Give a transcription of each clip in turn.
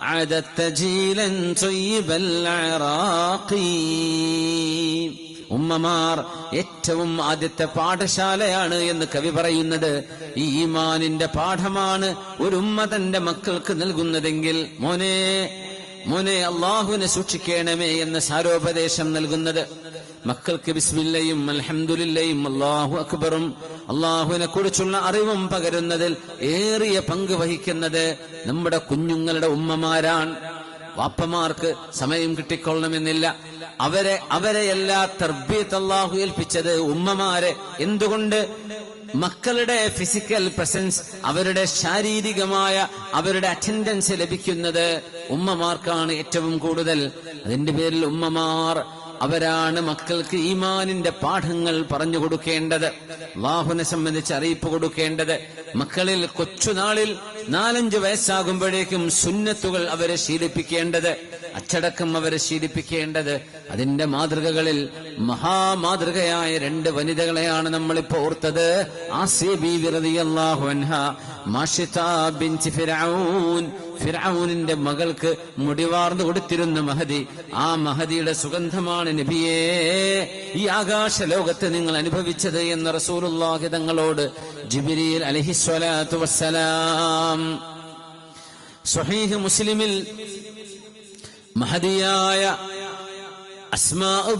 عددت جيلا طيب العراقي. ഉമ്മമാർ ഏറ്റവും ആദ്യത്തെ പാഠശാലയാണ് എന്ന് കവി പറയുന്നത് ഈ ഈമാനിന്റെ പാഠമാണ് ഒരു ഉമ്മ തന്റെ മക്കൾക്ക് നൽകുന്നതെങ്കിൽ മോനെ അള്ളാഹുവിനെ സൂക്ഷിക്കണമേ എന്ന സാരോപദേശം നൽകുന്നത്. മക്കൾക്ക് ബിസ്മില്ലയും അൽഹംദുലില്ലയും അല്ലാഹു അക്ബറും അള്ളാഹുവിനെ കുറിച്ചുള്ള അറിവും പകരുന്നതിൽ ഏറിയ പങ്ക് വഹിക്കുന്നത് നമ്മുടെ കുഞ്ഞുങ്ങളുടെ ഉമ്മമാരാണ്. വാപ്പമാർക്ക് സമയം കിട്ടിക്കൊള്ളണമെന്നില്ല. അവരെ എല്ലാ തർബീത്ത് അല്ലാഹു ഏൽപ്പിച്ചത് ഉമ്മമാരെ. എന്തുകൊണ്ട്? മക്കളുടെ ഫിസിക്കൽ പ്രസൻസ്, അവരുടെ ശാരീരികമായ അവരുടെ അറ്റൻഡൻസ് ലഭിക്കുന്നത് ഉമ്മമാർക്കാണ് ഏറ്റവും കൂടുതൽ. അതിന്റെ പേരിൽ ഉമ്മമാർ അവരാണ് മക്കൾക്ക് ഈമാനിന്റെ പാഠങ്ങൾ പറഞ്ഞു കൊടുക്കേണ്ടത്, അല്ലാഹുവിനെ സംബന്ധിച്ച് അറിയിപ്പ് കൊടുക്കേണ്ടത്. മക്കളിൽ കൊച്ചുനാളിൽ 4-5 വയസ്സാകുമ്പോഴേക്കും സുന്നത്തുകൾ അവരെ ശീലിപ്പിക്കേണ്ടത്, അച്ചടക്കം അവരെ ശീലിപ്പിക്കേണ്ടത്. അതിന്റെ മാതൃകകളിൽ മഹാമാതൃകയായ 2 വനിതകളെയാണ് നമ്മളിപ്പോ ഓർത്തത്. ആസിയ ബീവി റളിയല്ലാഹു അൻഹ, മാഷിത ബിൻത് ഫിർഔൻ, ഫിർഔനിന്റെ മകൾക്ക് മുടിവാർന്നു കൊടുത്തിരുന്ന മഹദി. ആ മഹദിയുടെ സുഗന്ധമാണ് നബിയേ ഈ ആകാശ ലോകത്ത് നിങ്ങൾ അനുഭവിച്ചത് എന്ന് റസൂലുള്ളാഹി തങ്ങളോട് ജിബ്രീൽ അലൈഹിസ്സലാത്തു വസ്സലാം. സ്വഹീഹ് മുസ്ലിമിൽ മഹദിയായ അസ്മാഉ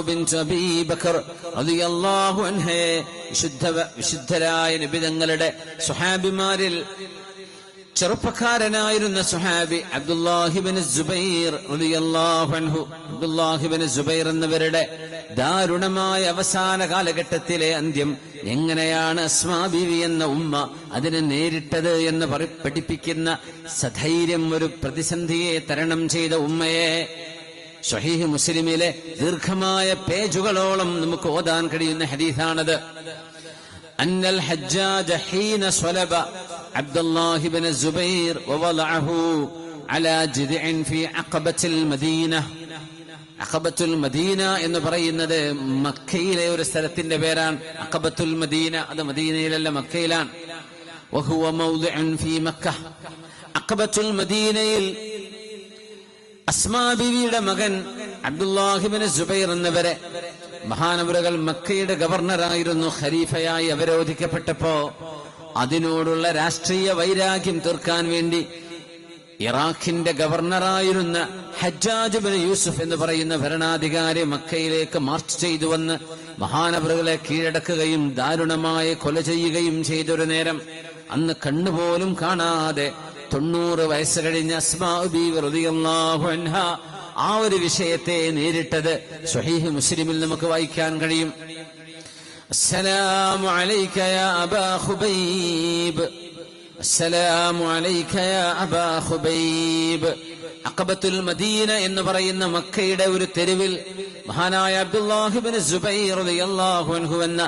ബിൻത് അബീ ബക്കർ റളിയല്ലാഹു അൻഹയെ വിശുദ്ധരായ നബി തങ്ങളുടെ സ്വഹാബിമാരിൽ ചെറുപ്പക്കാരനായിരുന്ന സ്വഹാബി അബ്ദുല്ലാഹിബ്നു സുബൈർ റളിയല്ലാഹു അൻഹു, അബ്ദുല്ലാഹിബ്നു സുബൈർ എന്നവരുടെ ദാരുണമായ അവസാന കാലഘട്ടത്തിലെ അന്ത്യം എങ്ങനെയാണ് അസ്മാ ബീവി എന്ന ഉമ്മ അതിനെ നേരിട്ടത് എന്ന് പഠിപ്പിക്കുന്ന സധൈര്യം ഒരു പ്രതിസന്ധിയെ തരണം ചെയ്ത ഉമ്മയെ സ്വഹീഹ് മുസ്ലിമിലെ ദീർഘമായ പേജുകളോളം നമുക്ക് ഓതാൻ കഴിയുന്ന ഹദീസാണത്. അന്നൽ ഹജ്ജാജ ഹീന സ്വലബ അബ്ദുല്ലാഹി ഇബ്നു സുബൈർ വവളഅഹു അലാ ജിദ്ഇൻ ഫീ അഖബത്തിൽ മദീന. അഖബത്തുൽ മദീന എന്ന് പറയുന്നത് മക്കയിലെ ഒരു സ്ഥലത്തിന്റെ പേരാണ്. അഖബത്തുൽ മദീന അത് മദീനയിലല്ല, മക്കയിലാണ്. വഹുവ മൗദിഉൻ ഫീ മക്ക. അഖബത്തുൽ മദീനയിൽ അസ്മാ ബീവിയുടെ മകൻ അബ്ദുല്ലാഹി ഇബ്നു സുബൈർ എന്നവരെ മഹാനവറുകൾ മക്കയുടെ ഗവർണറായിരുന്നു. ഖലീഫയായി അവരോധിക്കപ്പെട്ടപ്പോ അതിനോടുള്ള രാഷ്ട്രീയ വൈരാഗ്യം തീർക്കാൻ വേണ്ടി ഇറാഖിന്റെ ഗവർണറായിരുന്ന ഹജ്ജാജ് ഇബ്നു യൂസുഫ് എന്ന് പറയുന്ന ഭരണാധികാരി മക്കയിലേക്ക് മാർച്ച് ചെയ്തു വന്ന് മഹാനവറുകളെ കീഴടക്കുകയും ദാരുണമായി കൊല ചെയ്യുകയും ചെയ്തൊരു നേരം, അന്ന് കണ്ണുപോലും കാണാതെ 90 വയസ്സ് കഴിഞ്ഞ അസ്മാ ബീവി റളിയല്ലാഹു അൻഹ ആ ഒരു വിഷയത്തെ നേരിട്ടത് സ്വഹീഹ് മുസ്ലിമിൽ നമുക്ക് വായിക്കാൻ കഴിയും. അസ്സലാമു അലൈക യാ അബാ ഖുബൈബ്, അസ്സലാമു അലൈക യാ അബാ ഖുബൈബ്. അഖബത്തുൽ മദീന എന്ന് പറയുന്ന മക്കയുടെ ഒരു തെരുവിൽ മഹാനായ അബ്ദുല്ലാഹി ഇബ്നു സുബൈർ റളിയല്ലാഹു അൻഹു എന്ന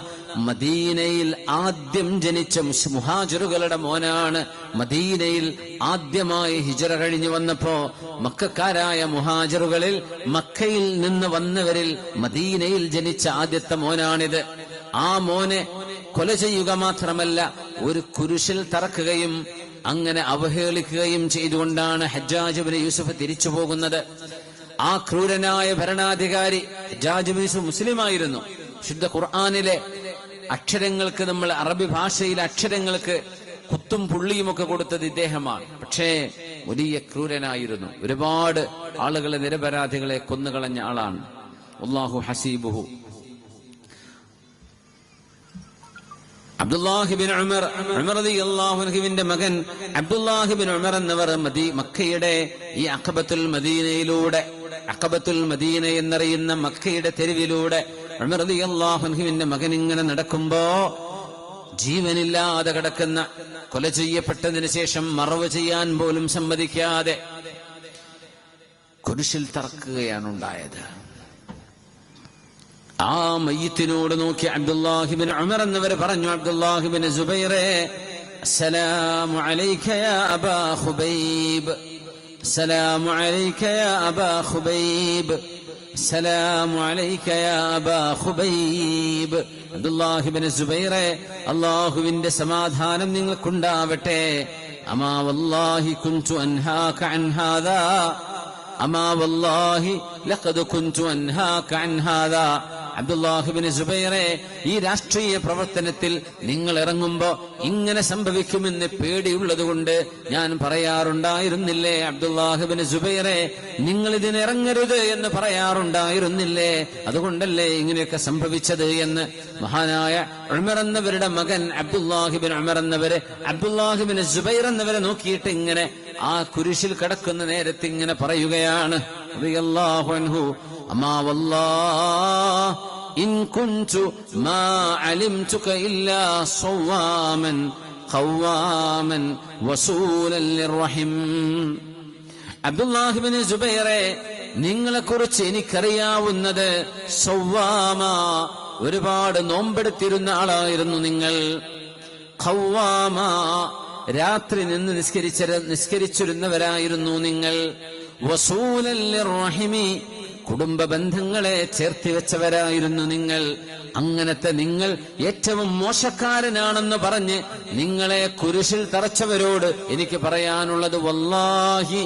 മദീനയിൽ ആദ്യം ജനിച്ച മുഹാജിറുകളുടെ മോനാണ്. മദീനയിൽ ആദ്യമായി ഹിജ്റ കഴിഞ്ഞു വന്നപ്പോ മക്കക്കാരായ മുഹാജിറുകളിൽ മക്കയിൽ നിന്ന് വന്നവരിൽ മദീനയിൽ ജനിച്ച ആദ്യത്തെ മോനാണിത്. ആ മോനെ കൊല ചെയ്യുക മാത്രമല്ല ഒരു കുരിശിൽ തറക്കുകയും അങ്ങനെ അവഹേളിക്കുകയും ചെയ്തുകൊണ്ടാണ് ഹജ്ജാജ് ഇബ്നു യൂസുഫ് തിരിച്ചു പോകുന്നത്. ആ ക്രൂരനായ ഭരണാധികാരി ഹജ്ജാജ് ഇബ്നു യൂസുഫ് മുസ്ലിമായിരുന്നു. ശുദ്ധ ഖുർആനിലെ അക്ഷരങ്ങൾക്ക്, നമ്മൾ അറബി ഭാഷയിലെ അക്ഷരങ്ങൾക്ക് കുത്തും പുള്ളിയുമൊക്കെ കൊടുത്തത് ഇദ്ദേഹമാണ്. പക്ഷേ വലിയ ക്രൂരനായിരുന്നു. ഒരുപാട് ആളുകളെ, നിരപരാധികളെ കൊന്നുകളഞ്ഞ ആളാണ്. അല്ലാഹു ഹസീബുഹു. അബ്ദുല്ലാഹി ബിൻ ഉമർ റളിയല്ലാഹു അൻഹുവിന്റെ മകൻ അബ്ദുല്ലാഹി ബിൻ ഉമർ എന്നവർ മക്കയുടെ ഈ അഖബത്തുൽ മദീനയിലൂടെ, അഖബത്തുൽ മദീന എന്നറിയുന്ന മക്കയുടെ തെരുവിലൂടെ ഉമർ റളിയല്ലാഹു അൻഹുവിന്റെ മകൻ ഇങ്ങനെ നടക്കുമ്പോ ജീവനില്ലാതെ കിടക്കുന്ന, കൊല ചെയ്യപ്പെട്ടതിന് ശേഷം മറവ് ചെയ്യാൻ പോലും സമ്മതിക്കാതെ കുരിശിൽ തറക്കുകയാണ് ഉണ്ടായത്. ആ മയ്യിത്തിനോട് നോക്കി അബ്ദുല്ലാഹി ഇബ്നു ഉമർ എന്നവർ പറഞ്ഞു, അബ്ദുല്ലാഹി ഇബ്നു സുബൈറേ, അസ്സലാമു അലൈക യാ അബാ ഖുബൈബ്, അസ്സലാമു അലൈക യാ അബാ ഖുബൈബ്, അസ്സലാമു അലൈക യാ അബാ ഖുബൈബ്. അബ്ദുല്ലാഹി ഇബ്നു സുബൈറേ, അല്ലാഹുവിന്റെ സമാധാനം നിങ്ങൾക്കുണ്ടാവട്ടെ. അമാ വല്ലാഹി കുൻതു അൻഹാക അൻ ഹാദാ അമാ വല്ലാഹി ലഖദ് കുൻതു അൻഹാക അൻ ഹാദാ. അബ്ദുല്ലാഹ് ഇബ്നു സുബൈറെ, ഈ രാഷ്ട്രീയ പ്രവർത്തനത്തിൽ നിങ്ങൾ ഇറങ്ങുമ്പോ ഇങ്ങനെ സംഭവിക്കുമെന്ന് പേടിയുള്ളത് കൊണ്ട് ഞാൻ പറയാറുണ്ടായിരുന്നില്ലേ? അബ്ദുല്ലാഹ് ഇബ്നു സുബൈറെ, നിങ്ങൾ ഇതിനിറങ്ങരുത് എന്ന് പറയാറുണ്ടായിരുന്നില്ലേ? അതുകൊണ്ടല്ലേ ഇങ്ങനെയൊക്കെ സംഭവിച്ചത് എന്ന് മഹാനായ ഉമർ എന്നവരുടെ മകൻ അബ്ദുല്ലാഹ് ഇബ്നു ഉമർ എന്നവരെ, അബ്ദുല്ലാഹ് ഇബ്നു സുബൈർ എന്നവരെ നോക്കിയിട്ട് ഇങ്ങനെ ആ കുരിശിൽ കിടക്കുന്ന നേരത്ത് ഇങ്ങനെ പറയുകയാണ്, റളിയല്ലാഹു അൻഹു, അമാ വല്ലാഹ് ഇൻ കുൻതു മാ അലിംതുക ഇല്ലാ സവ്വാമൻ ഖവ്വാമൻ വസൂലൻ ലിർറഹിം. അബ്ദുല്ലാഹ് ഇബ്നു സുബൈറെ, നിങ്ങളെക്കുറിച്ച് എനിക്കറിയാവുന്നത് സവ്വാമ, ഒരുപാട് നോമ്പെടുത്തിരുന്ന ആളായിരുന്നു നിങ്ങൾ. ഖവ്വാമ, രാത്രി നിന്ന് നിസ്കരിച്ചിരുന്നവരായിരുന്നു നിങ്ങൾ. വസൂലൻ ലിർറഹിമി, കുടുംബ ബന്ധങ്ങളെ ചേർത്തി വെച്ചവരായിരുന്നു നിങ്ങൾ. അങ്ങനത്തെ നിങ്ങൾ ഏറ്റവും മോശക്കാരനാണെന്ന് പറഞ്ഞ് നിങ്ങളെ കുരിശിൽ തറച്ചവരോട് എനിക്ക് പറയാനുള്ളത്, വല്ലാഹി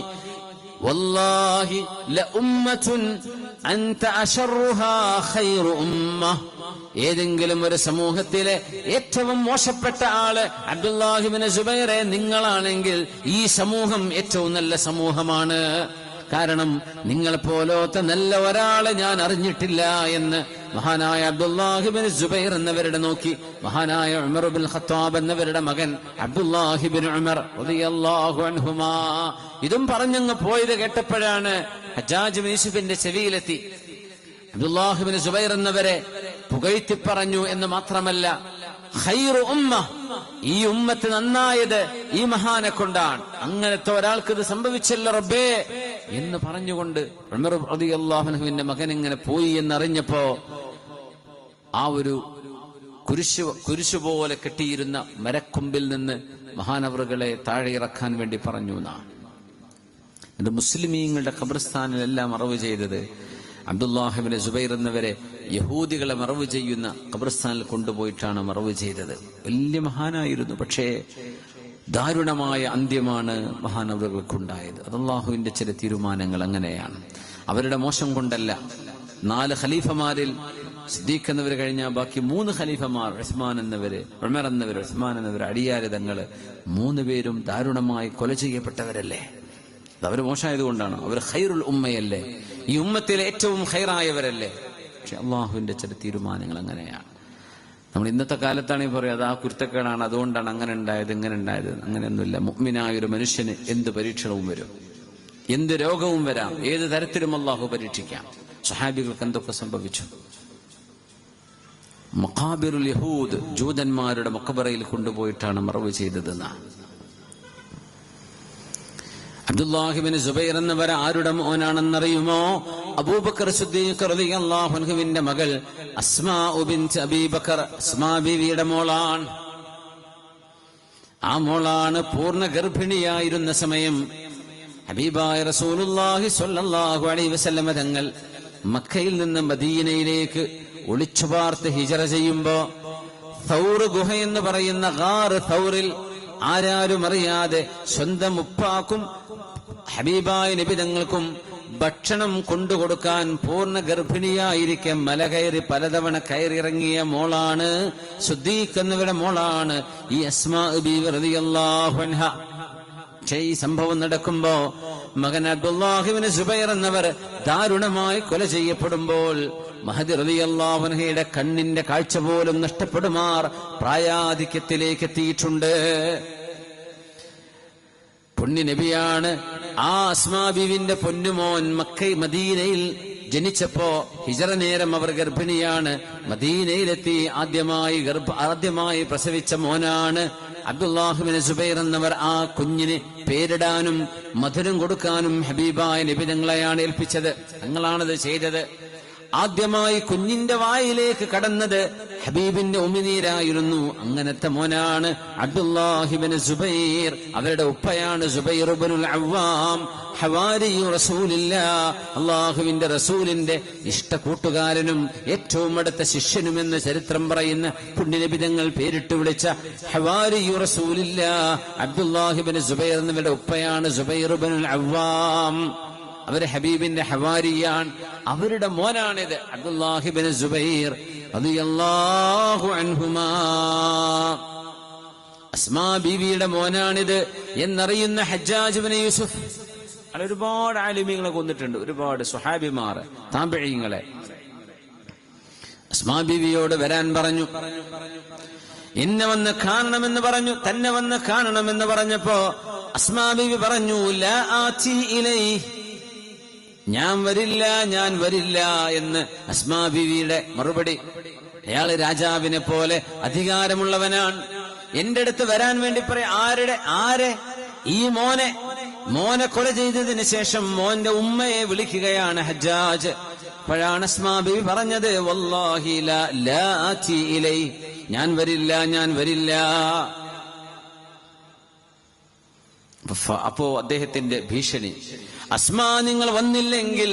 വല്ലാഹി ലഉമ്മത്തുൻ അൻത അശർറുഹാ ഖൈറു ഉമ്മ. ഏതെങ്കിലും ഒരു സമൂഹത്തിലെ ഏറ്റവും മോശപ്പെട്ട ആള് അബ്ദുല്ലാഹ് ഇബ്നു സുബൈറെ നിങ്ങളാണെങ്കിൽ ഈ സമൂഹം ഏറ്റവും നല്ല സമൂഹമാണ്. കാരണം നിങ്ങളെ പോലത്തെ നല്ല ഒരാളെ ഞാൻ അറിഞ്ഞിട്ടില്ല എന്ന് മഹാനായ അബ്ദുല്ലാഹ് ഇബ്നു സുബൈർ എന്നവരുടെ നോക്കി മഹാനായ ഉമർ ഇബ്നുൽ ഖത്താബ് എന്നവരുടെ മകൻ അബ്ദുല്ലാഹ് ഇബ്നു ഉമർ റളിയല്ലാഹു അൻഹുമാ ഇതും പറഞ്ഞങ്ങ് പോയത് കേട്ടപ്പോഴാണ് ഹജ്ജാജ് ഇബ്നു യൂസുഫിന്റെ ചെവിയിലെത്തി. അബ്ദുല്ലാഹ് ഇബ്നു സുബൈർ എന്നവരെ പുകഴ്ത്തി പറഞ്ഞു എന്ന് മാത്രമല്ല, ഖൈറു ഉമ്മ, ഈ ഉമ്മത്ത് നന്നായത് ഈ മഹാനെ കൊണ്ടാണ്. അങ്ങനത്തെ ഒരാൾക്ക് ഇത് സംഭവിച്ചല്ലോ റബ്ബേ എന്ന് പറഞ്ഞുകൊണ്ട് ഉമർ റളിയല്ലാഹു അൻഹുവിന്റെ മകൻ ഇങ്ങനെ പോയി എന്നറിഞ്ഞപ്പോ ആ ഒരു കുരിശു പോലെ കെട്ടിയിരുന്ന മരക്കൊമ്പിൽ നിന്ന് മഹാനവറുകളെ താഴെ ഇറക്കാൻ വേണ്ടി പറഞ്ഞു എന്നാണ്. ഇത് മുസ്ലിമീങ്ങളുടെ ഖബർസ്ഥാനിലെല്ലാം മറവ് ചെയ്തത് അബ്ദുല്ലാഹ് ഇബ്നു സുബൈർ എന്നവരെ യഹൂദികളെ മറവ് ചെയ്യുന്ന ഖബർസ്ഥാനിൽ കൊണ്ടുപോയിട്ടാണ് മറവ് ചെയ്തത്. വലിയ മഹാനായിരുന്നു, പക്ഷേ ദാരുണമായ അന്ത്യമാണ് മഹാനവറുകൾക്കുണ്ടായത്. അത് അല്ലാഹുവിന്റെ ചില തീരുമാനങ്ങൾ അങ്ങനെയാണ്. അവരുടെ മോശം കൊണ്ടല്ല. 4 ഖലീഫമാരിൽ സിദ്ദീഖ് എന്നവർ കഴിഞ്ഞ ബാക്കി 3 ഖലീഫമാർ, ഉസ്മാൻ എന്നവര്, ഉമർ എന്നവര്, ഉസ്മാൻ എന്നവര്, അടിയാര് തങ്ങള്, 3 പേരും ദാരുണമായി കൊല ചെയ്യപ്പെട്ടവരല്ലേ? അവർ മോശമായതുകൊണ്ടാണ്. അവർ ഖൈറുൽ ഉമ്മയല്ലേ? ഈ ഉമ്മത്തിലെ ഏറ്റവും ഖൈറായവരല്ലേ? പക്ഷെ അള്ളാഹുവിന്റെ ചില തീരുമാനങ്ങൾ അങ്ങനെയാണ്. നമ്മൾ ഇന്നത്തെ കാലത്താണ് പറയുക, അത് ആ കുരുത്തക്കേടാണ്, അതുകൊണ്ടാണ് അങ്ങനെ ഉണ്ടായത് ഇങ്ങനെ ഉണ്ടായത്. അങ്ങനെയൊന്നുമില്ല. മുഅ്മിനായ ഒരു മനുഷ്യന് എന്ത് പരീക്ഷണവും വരും, എന്ത് രോഗവും വരാം, ഏത് തരത്തിലും അള്ളാഹു പരീക്ഷിക്കാം. സ്വഹാബികൾക്ക് എന്തൊക്കെ സംഭവിച്ചു? മഖാബിറുൽ യഹൂദ്, ജൂതന്മാരുടെ മഖബറയിൽ കൊണ്ടുപോയിട്ടാണ് മറവ് ചെയ്തതെന്നാണ്. അബ്ദുല്ലാഹ് ഇബ്നു സുബൈർ എന്നവർ ആരുടെ മോനാണെന്നറിയുമോ? അബൂബക്കർ സിദ്ദീഖ് റളിയല്ലാഹു അൻഹുവിന്റെ മകൾ അസ്മാ ബിൻത് അബീ ബക്കർ, അസ്മാ ബീവിയുടെ മോളാണ്. ആ മോളാണ് പൂർണ്ണ ഗർഭിണിയായിരുന്ന സമയം ഹബീബായ റസൂലുള്ളാഹി സ്വല്ലല്ലാഹു അലൈഹി വസല്ലം തങ്ങൾ മക്കയിൽ നിന്ന് മദീനയിലേക്ക് ഒളിച്ചുപാർത്ത് ഹിജറ ചെയ്യുമ്പോ തൗർ ഗുഹ എന്ന് പറയുന്ന ഗാർ തൗറിൽ ആരാരും അറിയാതെ സ്വന്തം ഉപ്പാക്കും ഹബീബായ നബി തങ്ങൾക്കും ഭക്ഷണം കൊണ്ടുകൊടുക്കാൻ പൂർണ്ണ ഗർഭിണിയായിരിക്കെ മല കയറി പലതവണ കയറിയിറങ്ങിയ മോളാണ്, സിദ്ദീഖ് എന്നവരുടെ മോളാണ് ഈ അസ്മാ ബീവി റളിയല്ലാഹു അൻഹ. പക്ഷേ ഈ സംഭവം നടക്കുമ്പോ മകൻ അബ്ദുല്ലാഹ് ഇബ്നു സുബൈർ എന്നവർ ദാരുണമായി കൊല ചെയ്യപ്പെടുമ്പോൾ മഹദി റളിയല്ലാഹു അൻഹയുടെ കണ്ണിന്റെ കാഴ്ച പോലും നഷ്ടപ്പെടുമാർ പ്രായാധിക്യത്തിലേക്ക് എത്തിയിട്ടുണ്ട്. പുണ്യ നബിയാണ്. ആ അസ്മാ ബീവിന്റെ പൊന്നുമോൻ മദീനയിൽ ജനിച്ചപ്പോ ഹിജറ നേരം അവർ ഗർഭിണിയാണ്. മദീനയിലെത്തി ആദ്യമായി പ്രസവിച്ച മോനാണ് അബ്ദുല്ലാഹ് ഇബ്നു സുബൈർ എന്നവർ. ആ കുഞ്ഞിന് പേരിടാനും മധുരം കൊടുക്കാനും ഹബീബായ നബി തങ്ങളെയാണ് ഏൽപ്പിച്ചത്. തങ്ങളാണത് ചെയ്തത്. ആദ്യമായി കുഞ്ഞിന്റെ വായിലേക്ക് കടന്നത് ഹബീബിന്റെ ഉമിനീരായിരുന്നു. അങ്ങനത്തെ മോനാണ് അബ്ദുല്ലാഹിബ്നു സുബൈർ. അവരുടെ ഉപ്പയാണ് സുബൈർ ഇബ്നുൽ അവ്വാം, ഹവാരിയു റസൂലില്ലാഹ്, അല്ലാഹുവിന്റെ റസൂലിന്റെ ഇഷ്ട കൂട്ടുകാരനും ഏറ്റവും അടുത്ത ശിഷ്യനുമെന്ന് ചരിത്രം പറയുന്ന പുണ്യനബി തങ്ങൾ പേരിട്ട് വിളിച്ച ഹവാരിയു റസൂലില്ലാഹ് അബ്ദുല്ലാഹിബ്നു സുബൈർ എന്നിവരുടെ ഉപ്പയാണ് സുബൈർ ഇബ്നുൽ അവ്വാം. അവര് ഹബീബിന്റെ ഹവാരിയാണ്. അവരുടെ മോനാണിത് അബ്ദുല്ലാഹിബ്നു സുബൈർ റളിയല്ലാഹു അൻഹുമാ. അസ്മാ ബീവിയുടെ മോനാണിത് എന്നറിയുന്ന ഹജ്ജാജ് ഇബ്നു യൂസുഫ് ഒരുപാട് ആലിമീങ്ങളെ കൊന്നിട്ടുണ്ട്, ഒരുപാട് സ്വഹാബിമാർ, താബിഈങ്ങളെ. അസ്മാ ബീവിയോട് വരാൻ പറഞ്ഞു, എന്നെ വന്ന് കാണണമെന്ന് പറഞ്ഞു. തന്നെ വന്ന് കാണണമെന്ന് പറഞ്ഞപ്പോ അസ്മാ ബീവി പറഞ്ഞു, ലാ ആതി ഇലൈഹി, ഞാൻ വരില്ല, ഞാൻ വരില്ല എന്ന് അസ്മാ ബീവിയുടെ മറുപടി. അയാള് രാജാവിനെ പോലെ അധികാരമുള്ളവനാണ്. എന്റെ അടുത്ത് വരാൻ വേണ്ടി പറയാം. ആരെ? ഈ മോനെ കൊല ചെയ്തതിന് ശേഷം മോന്റെ ഉമ്മയെ വിളിക്കുകയാണ് ഹജ്ജാജ്. അപ്പോഴാണ് അസ്മാ ബീവി പറഞ്ഞത്, വല്ലാഹി ലാ ആതി ഇലൈഹി, ഞാൻ വരില്ല, ഞാൻ വരില്ല. അപ്പോ അദ്ദേഹത്തിന്റെ ഭീഷണി, അസ്മാ നിങ്ങൾ വന്നില്ലെങ്കിൽ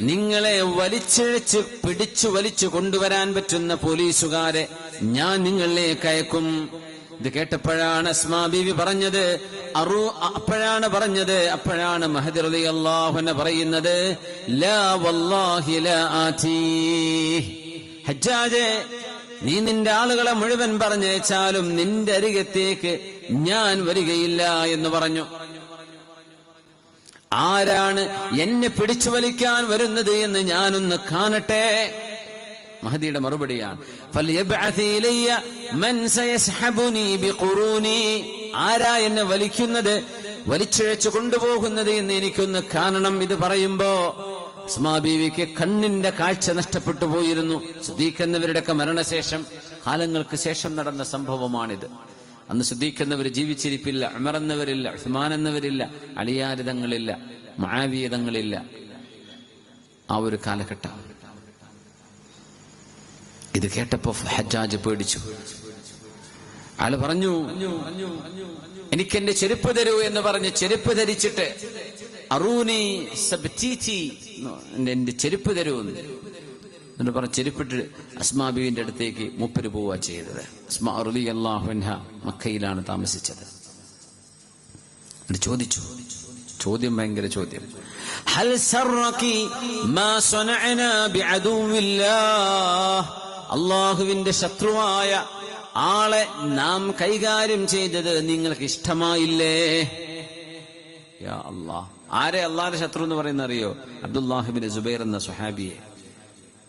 നിങ്ങളെ വലിച്ചിഴച്ച് പിടിച്ചു വലിച്ചു കൊണ്ടുവരാൻ പറ്റുന്ന പോലീസുകാരെ ഞാൻ നിങ്ങളിലേക്ക് അയക്കും. ഇത് കേട്ടപ്പോഴാണ് അസ്മാ ബീവി പറഞ്ഞത്, അപ്പോഴാണ് മഹദി റളിയല്ലാഹു അൻഹു പറയുന്നത്, ലാ വല്ലാഹി ലാ ആതി. ഹജ്ജാജേ, നീ നിന്റെ ആളുകളെ മുഴുവൻ പറഞ്ഞയച്ചാലും നിന്റെ അരികത്തേക്ക് ഞാൻ വരികയില്ല എന്ന് പറഞ്ഞു. ആരാണ് എന്നെ പിടിച്ചു വലിക്കാൻ വരുന്നത് എന്ന് ഞാനൊന്ന് കാണട്ടെ. മഹദിയുടെ മറുപടിയാണ്, ആരാ എന്നെ വലിക്കുന്നത്, വലിച്ചിഴച്ചു കൊണ്ടുപോകുന്നത് എന്ന് എനിക്കൊന്ന് കാണണം. ഇത് പറയുമ്പോ അസ്മാ ബീവിക്ക് കണ്ണിന്റെ കാഴ്ച നഷ്ടപ്പെട്ടു പോയിരുന്നു. സിദ്ദീഖ് എന്നവരുടെയൊക്കെ മരണശേഷം, കാലങ്ങൾക്ക് ശേഷം നടന്ന സംഭവമാണിത്. അന്ന് സിദ്ദീഖ് എന്നവർ ജീവിച്ചിരിപ്പില്ല, ഉമർ എന്നവരില്ല, ഉസ്മാൻ എന്നവരില്ല, അലിയാരിതങ്ങളില്ല, മുആവിയതങ്ങളില്ല. ആ ഒരു കാലഘട്ടം. ഇത് കേട്ടപ്പോ ഹജ്ജാജ് പേടിച്ചു. ആള് പറഞ്ഞു, എനിക്കെന്റെ ചെരുപ്പ് തരൂ എന്ന് പറഞ്ഞ് ചെരുപ്പ് ധരിച്ചിട്ട്, അറൂനി സബ്തീതി, എന്റെ ചെരുപ്പ് തരൂ എന്ന് പറഞ്ഞ് ചെരുപ്പിട്ട് അസ്മാ ബീവിന്റെ അടുത്തേക്ക് മൂപ്പര് പോവുക ചെയ്തത്. അസ്മാ റളിയല്ലാഹു അൻഹ മക്കയിലാണ് താമസിച്ചത്. ചോദിച്ചു, ചോദ്യം ഭയങ്കര ചോദ്യം, ഹൽ സറകി മാ സനഅനാ ബിഅദുവില്ലാഹ്, അല്ലാഹുവിന്റെ ശത്രുവായ ആളെ നാം കൈകാര്യം ചെയ്തത് നിങ്ങൾക്ക് ഇഷ്ടമായില്ലേ? യാ അല്ലാഹ്. ആരെ അള്ളാഹുവിന്റെ ശത്രു എന്ന് പറയുന്ന അറിയോ? അബ്ദുല്ലാഹിബ്നു സുബൈർ എന്ന സ്വഹാബിയെ.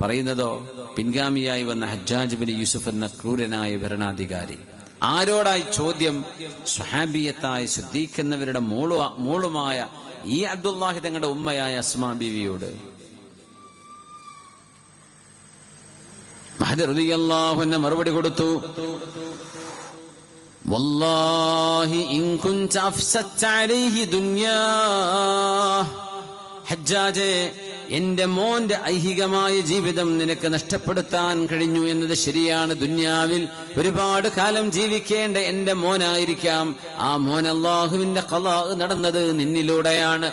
പറയുന്നതോ പിൻഗാമിയായി വന്ന ഹജ്ജാജ് ഇബ്നു യൂസുഫ് എന്ന ക്രൂരനായ ഭരണാധികാരി. ആരോടായി ചോദ്യം? സ്വഹാബിയത്തായ സിദ്ദീഖ് എന്നവരുടെ മോളുമായ ഈ അബ്ദുല്ലാഹി തങ്ങളുടെ ഉമ്മയായ അസ്മാ ബീവിയോട്. മഹദി റളിയല്ലാഹു അൻഹു മറുപടി കൊടുത്തു, വല്ലാഹി ഇൻ കുൻത അഫ്സദത അലൈഹി ദുനിയാ, ഹജ്ജാജേ, എന്റെ മോന്റെ ഐഹികമായ ജീവിതം നിനക്ക് നഷ്ടപ്പെടുത്താൻ കഴിഞ്ഞു എന്നത് ശരിയാണ്. ദുനിയാവിൽ ഒരുപാട് കാലം ജീവിക്കേണ്ട എന്റെ മോനായിരിക്കാം. ആ മോൻ അല്ലാഹുവിന്റെ ഖളാ നടന്നത് നിന്നിലൂടെയാണ്.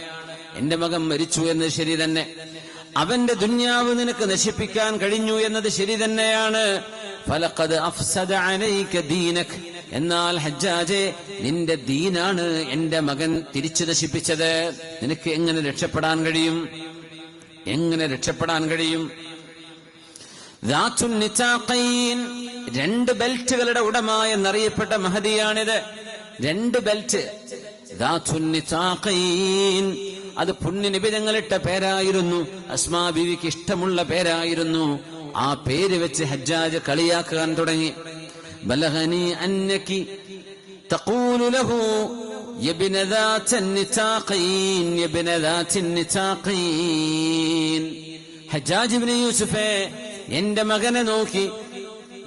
എന്റെ മകൻ മരിച്ചു എന്നത് ശരി തന്നെ. അവന്റെ ദുനിയാവ് നിനക്ക് നശിപ്പിക്കാൻ കഴിഞ്ഞു എന്നത് ശരി തന്നെയാണ്. ഫലഖദ് അഫ്സദ അലൈക ദീനക്, എന്നാൽ ഹജ്ജാജേ, നിന്റെ ദീനാണ് എന്റെ മകൻ തിരിച്ചു നശിപ്പിച്ചത്. നിനക്ക് എങ്ങനെ രക്ഷപ്പെടാൻ കഴിയും? എങ്ങനെ രക്ഷപ്പെടാൻ കഴിയും? ദാത്തുൻ നിതാഖൈൻ, 2 ബെൽറ്റുകളുടെ ഉടമ എന്നറിയപ്പെട്ട മഹദിയാണിത്. 2 ബെൽറ്റ്, ദാത്തുൻ നിതാഖൈൻ. അത് പുണ്യനബി തങ്ങളിട്ട പേരായിരുന്നു. അസ്മാ ബീവിക്ക് ഇഷ്ടമുള്ള പേരായിരുന്നു. ആ പേര് വെച്ച് ഹജ്ജാജ് കളിയാക്കാൻ തുടങ്ങി. ബലഗനി അന്നകി തഖൂലു ലഹു യബ്ന ദാത്തൻ നിതാഖീൻ, യബ്ന ദാത്തിൻ നിതാഖീൻ. ഹജ്ജാജ് ഇബ്നു യൂസുഫേ, എന്റെ മകനെ നോക്കി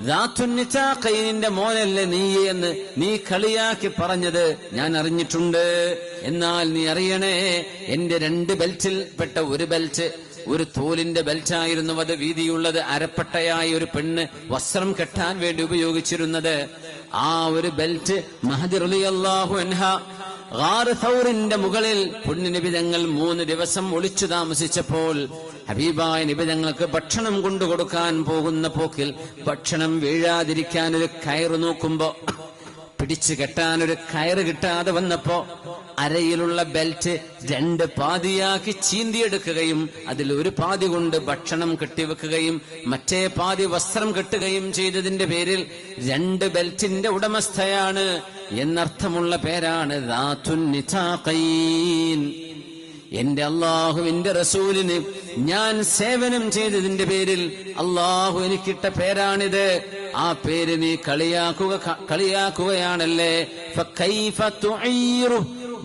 ദാത്തുൻ നിതാഖീനിന്റെ മോനല്ലേ നീ എന്ന് നീ കളിയാക്കി പറഞ്ഞത് ഞാൻ അറിഞ്ഞിട്ടുണ്ട്. എന്നാൽ നീ അറിയണേ, എന്റെ 2 ബെൽറ്റിൽ പെട്ട ഒരു ബെൽറ്റ്, ഒരു തോലിന്റെ ബെൽറ്റായിരുന്നു അത്, വീതിയുള്ളത്. അരപ്പട്ടയായി ഒരു പെണ്ണ് വസ്ത്രം കെട്ടാൻ വേണ്ടി ഉപയോഗിച്ചിരുന്നത്. ആ ഒരു ബെൽറ്റ് മഹദി റളിയല്ലാഹു അൻഹ ഗാർ സൗറിന്റെ മുകളിൽ പുണ്യനബി തങ്ങൾ 3 ദിവസം ഒളിച്ചു താമസിച്ചപ്പോൾ ഹബീബായ നബി തങ്ങൾക്ക് ഭക്ഷണം കൊണ്ടുകൊടുക്കാൻ പോകുന്ന പോക്കിൽ ഭക്ഷണം വീഴാതിരിക്കാൻ ഒരു കയറ് നോക്കുമ്പോ പിടിച്ചു കെട്ടാൻ ഒരു കയറ് കിട്ടാതെ വന്നപ്പോ അരയിലുള്ള ബെൽറ്റ് 2 പാതിയാക്കി ചീന്തിയെടുക്കുകയും അതിൽ ഒരു പാതി കൊണ്ട് ഭക്ഷണം കെട്ടിവെക്കുകയും മറ്റേ പാതി വസ്ത്രം കെട്ടുകയും ചെയ്തതിന്റെ പേരിൽ 2 ബെൽറ്റിന്റെ ഉടമസ്ഥയാണ് എന്നർത്ഥമുള്ള പേരാണ് ദാത്തുൻ നിതാഖൈൻ. എന്റെ അള്ളാഹുവിന്റെ റസൂലിന് ഞാൻ സേവനം ചെയ്തതിന്റെ പേരിൽ അള്ളാഹു എനിക്കിട്ട പേരാണിത്. ആ പേര് നീ കളിയാക്കുകയാണല്ലേ? ഫകൈഫ തുഈറു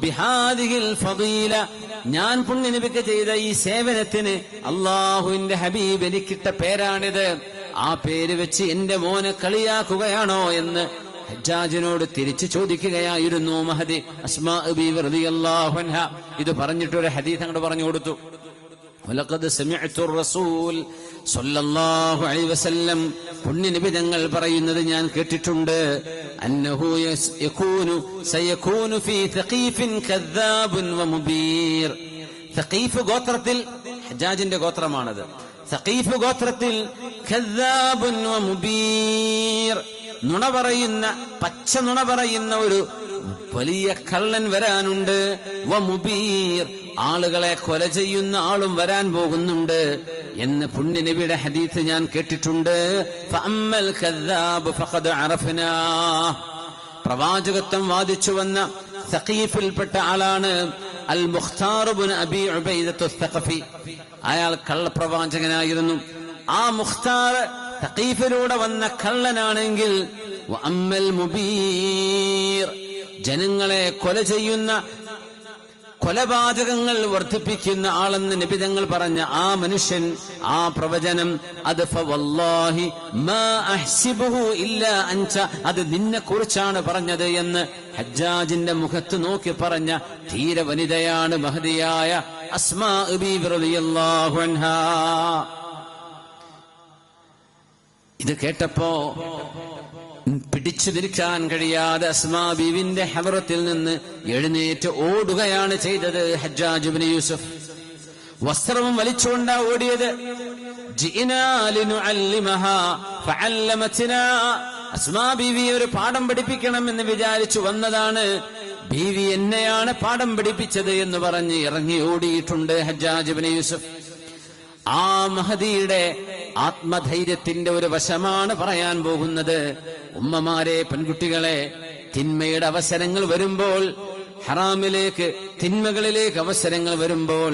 ബിഹാദിഹിൽ ഫദീല. ഞാൻ പുണ്യനബിക്ക് ചെയ്ത ഈ സേവനത്തിന് അള്ളാഹുവിന്റെ ഹബീബ് എനിക്കിട്ട പേരാണിത്. ആ പേര് വെച്ച് എന്റെ മോനെ കളിയാക്കുകയാണോ എന്ന് ഹജ്ജാജിനോട് തിരിച്ചു ചോദിക്കുകയായിരുന്നു മഹദി അസ്മാ ബീവി റളിയല്ലാഹു അൻഹ. ഇത് പറഞ്ഞിട്ടൊരു ഹദീസ് അങ്ങോട്ട് പറഞ്ഞു കൊടുത്തു. വലഖദ് സമിഅ്തു റസൂൽ സ്വല്ലല്ലാഹു അലൈഹി വസല്ലം, പുണ്യനബി തങ്ങൾ പറയുന്നത് ഞാൻ കേട്ടിട്ടുണ്ട്. അന്നഹു സയകൂനു ഫീ തഖീഫിൻ കദ്ദാബുൻ വമുബീർ. തഖീഫ് ഗോത്രത്തിൽ, ഹജ്ജാജിന്റെ ഗോത്രമാണത്, തഖീഫ് ഗോത്രത്തിൽ കദ്ദാബുൻ വമുബീർ, നുണ പറയുന്ന, പച്ച നുണ പറയുന്ന ഒരു വലിയ കള്ളൻ വരാനുണ്ട്. വമുബീർ, ആളുകളെ കൊല ചെയ്യുന്ന ആളും വരാൻ പോകുന്നുണ്ട് എന്ന് പുണ്യനബിയുടെ ഹദീസ് ഞാൻ കേട്ടിട്ടുണ്ട്. ഫഅമ്മൽ കദ്ദാബ് ഫഖദ് അറഫ്നാ. പ്രവാചകത്വം വാദിച്ചു വന്ന സഖീഫിൽപ്പെട്ട ആളാണ് അൽ മുഖ്താർ ഇബ്നു അബി ഉബൈദത്ത് അസ്സഖഫി. അയാൾ കള്ളപ്രവാചകനായിരുന്നു. ആ മുഖ്താർ സഖീഫിലൂടെ വന്ന കള്ളനാണെങ്കിൽ വഅമ്മൽ മുബീർ, ജനങ്ങളെ കൊല ചെയ്യുന്ന, കൊലപാതകങ്ങൾ വർദ്ധിപ്പിക്കുന്ന ആളെന്ന് നബി തങ്ങൾ പറഞ്ഞ ആ മനുഷ്യൻ, ആ പ്രവചനം, അത് ഫവല്ലാഹി മാ അഹ്സിബുഹു ഇല്ലാ അൻത, അത് നിന്നെ കുറിച്ചാണ് പറഞ്ഞത് എന്ന് ഹജ്ജാജിന്റെ മുഖത്ത് നോക്കി പറഞ്ഞ ധീര വനിതയാണ് മഹദിയായ അസ്മാ ബീവി റളിയല്ലാഹു അൻഹാ. ഇത് കേട്ടപ്പോ പിടിച്ചു നിൽക്കാൻ കഴിയാതെ അസ്മാ ബീവിന്റെ ഹവറത്തിൽ നിന്ന് എഴുന്നേറ്റ് ഓടുകയാണ് ചെയ്തത് ഹജ്ജാജ് ഇബ്നു യൂസുഫ്. വസ്ത്രവും വലിച്ചുകൊണ്ടാ ഓടിയത്. ജിഇനാ ലിനുഅല്ലിമഹാ ഫഅല്ലമത്നാ. അസ്മാ ബീവി ഒരു പാഠം പഠിപ്പിക്കണം എന്ന് വിചാരിച്ചു വന്നതാണ്. ബീവി എന്നെയാണ് പാഠം പഠിപ്പിച്ചത് എന്ന് പറഞ്ഞ് ഇറങ്ങി ഓടിയിട്ടുണ്ട് ഹജ്ജാജ് ഇബ്നു യൂസുഫ്. ആ മഹദിയുടെ ആത്മധൈര്യത്തിന്റെ ഒരു വശമാണ് പറയാൻ പോകുന്നത്. ഉമ്മമാരെ, പെൺകുട്ടികളെ, തിന്മയുടെ അവസരങ്ങൾ വരുമ്പോൾ, ഹറാമിലേക്ക്, തിന്മകളിലേക്ക് അവസരങ്ങൾ വരുമ്പോൾ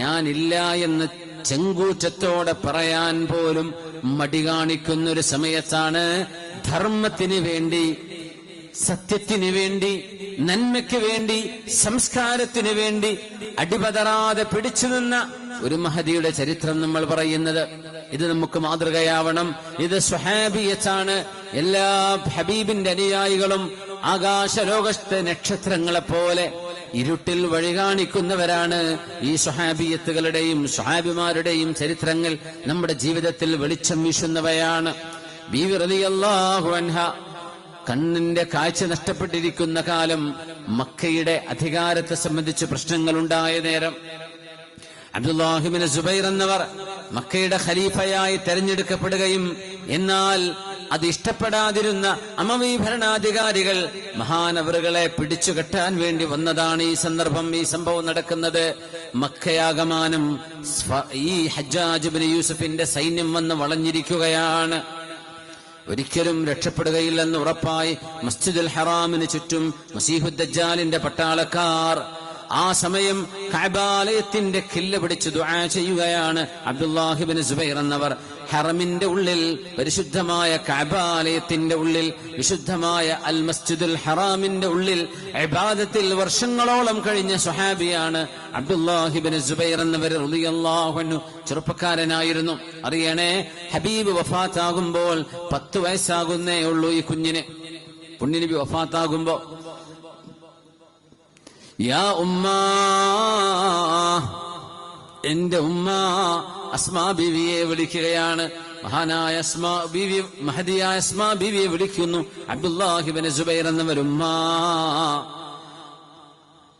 ഞാനില്ല എന്ന് ചെങ്കൂറ്റത്തോടെ പറയാൻ പോലും മടി കാണിക്കുന്നൊരു സമയത്താണ് ധർമ്മത്തിന് വേണ്ടി, സത്യത്തിന് വേണ്ടി, നന്മയ്ക്ക് വേണ്ടി, സംസ്കാരത്തിന് വേണ്ടി അടിപതറാതെ പിടിച്ചു നിന്ന ഒരു മഹദിയുടെ ചരിത്രം നമ്മൾ പറയുന്നത്. ഇത് നമുക്ക് മാതൃകയാവണം. ഇത് സ്വഹാബിയത്താണ്. എല്ലാ ഹബീബിന്റെ അനുയായികളും ആകാശലോകത്തെ നക്ഷത്രങ്ങളെ പോലെ ഇരുട്ടിൽ വഴി കാണിക്കുന്നവരാണ്. ഈ സ്വഹാബിയത്തുകളുടെയും സ്വഹാബിമാരുടെയും ചരിത്രങ്ങൾ നമ്മുടെ ജീവിതത്തിൽ വെളിച്ചം വീശുന്നവയാണ്. ബീവി റളിയല്ലാഹു അൻഹ കണ്ണിന്റെ കാഴ്ച നഷ്ടപ്പെട്ടിരിക്കുന്ന കാലം, മക്കയുടെ അധികാരത്തെ സംബന്ധിച്ച് പ്രശ്നങ്ങളുണ്ടായ നേരം, അബ്ദുല്ലാഹി ഇബ്നു സുബൈർ എന്നവർ മക്കയുടെ ഖലീഫയായി തെരഞ്ഞെടുക്കപ്പെടുകയും എന്നാൽ അത് ഇഷ്ടപ്പെടാതിരുന്ന അമവി ഭരണാധികാരികൾ മഹാനവറുകളെ പിടിച്ചുകെട്ടാൻ വേണ്ടി വന്നതാണ് ഈ സന്ദർഭം, ഈ സംഭവം നടക്കുന്നത്. മക്കയാകമാനം ഈ ഹജ്ജാജ് ഇബ്നു യൂസുഫിന്റെ സൈന്യം വന്ന് വളഞ്ഞിരിക്കുകയാണ്. ഒരിക്കലും രക്ഷപ്പെടുകയില്ലെന്ന് ഉറപ്പായി മസ്ജിദുൽ ഹറാമിന് ചുറ്റും മസീഹുദ് ദജ്ജാലിന്റെ പട്ടാളക്കാർ. ആ സമയം കഅബാലയത്തിന്റെ കില്ല പിടിച്ച് ദുആ ചെയ്യുകയാണ് അബ്ദുല്ലാഹി ഇബ്നു സുബൈർ എന്നവർ. ഹറമിന്റെ ഉള്ളിൽ, പരിശുദ്ധമായ കഅബാലയത്തിന്റെ ഉള്ളിൽ, വിശുദ്ധമായ അൽ മസ്ജിദുൽ ഹറാമിന്റെ ഉള്ളിൽ ഇബാദത്തിൽ വർഷങ്ങളോളം കഴിഞ്ഞ സ്വഹാബിയാണ് അബ്ദുല്ലാഹി ഇബ്നു സുബൈർ എന്നവർ റളിയല്ലാഹു അൻഹു. ചെറുപ്പക്കാരനായിരുന്നു. അറിയണേ, ഹബീബ് വഫാത്താകുമ്പോൾ 10 വയസ്സാകുന്നേ ഉള്ളൂ ഈ കുഞ്ഞിന്. പുണ്യനബി വഫാത്താകുമ്പോ യാ ഉമ്മാ, എന്റെ ഉമ്മ അസ്മാ ബീവിയെ വിളിക്കുകയാണ്. മഹാനായ അസ്മാ ബീവി, മഹദിയായ അസ്മാ ബീവിയെ വിളിക്കുന്നു. അബ്ദുല്ലാഹി ഇബ്നു സുബൈർ എന്നവർ, ഉമ്മ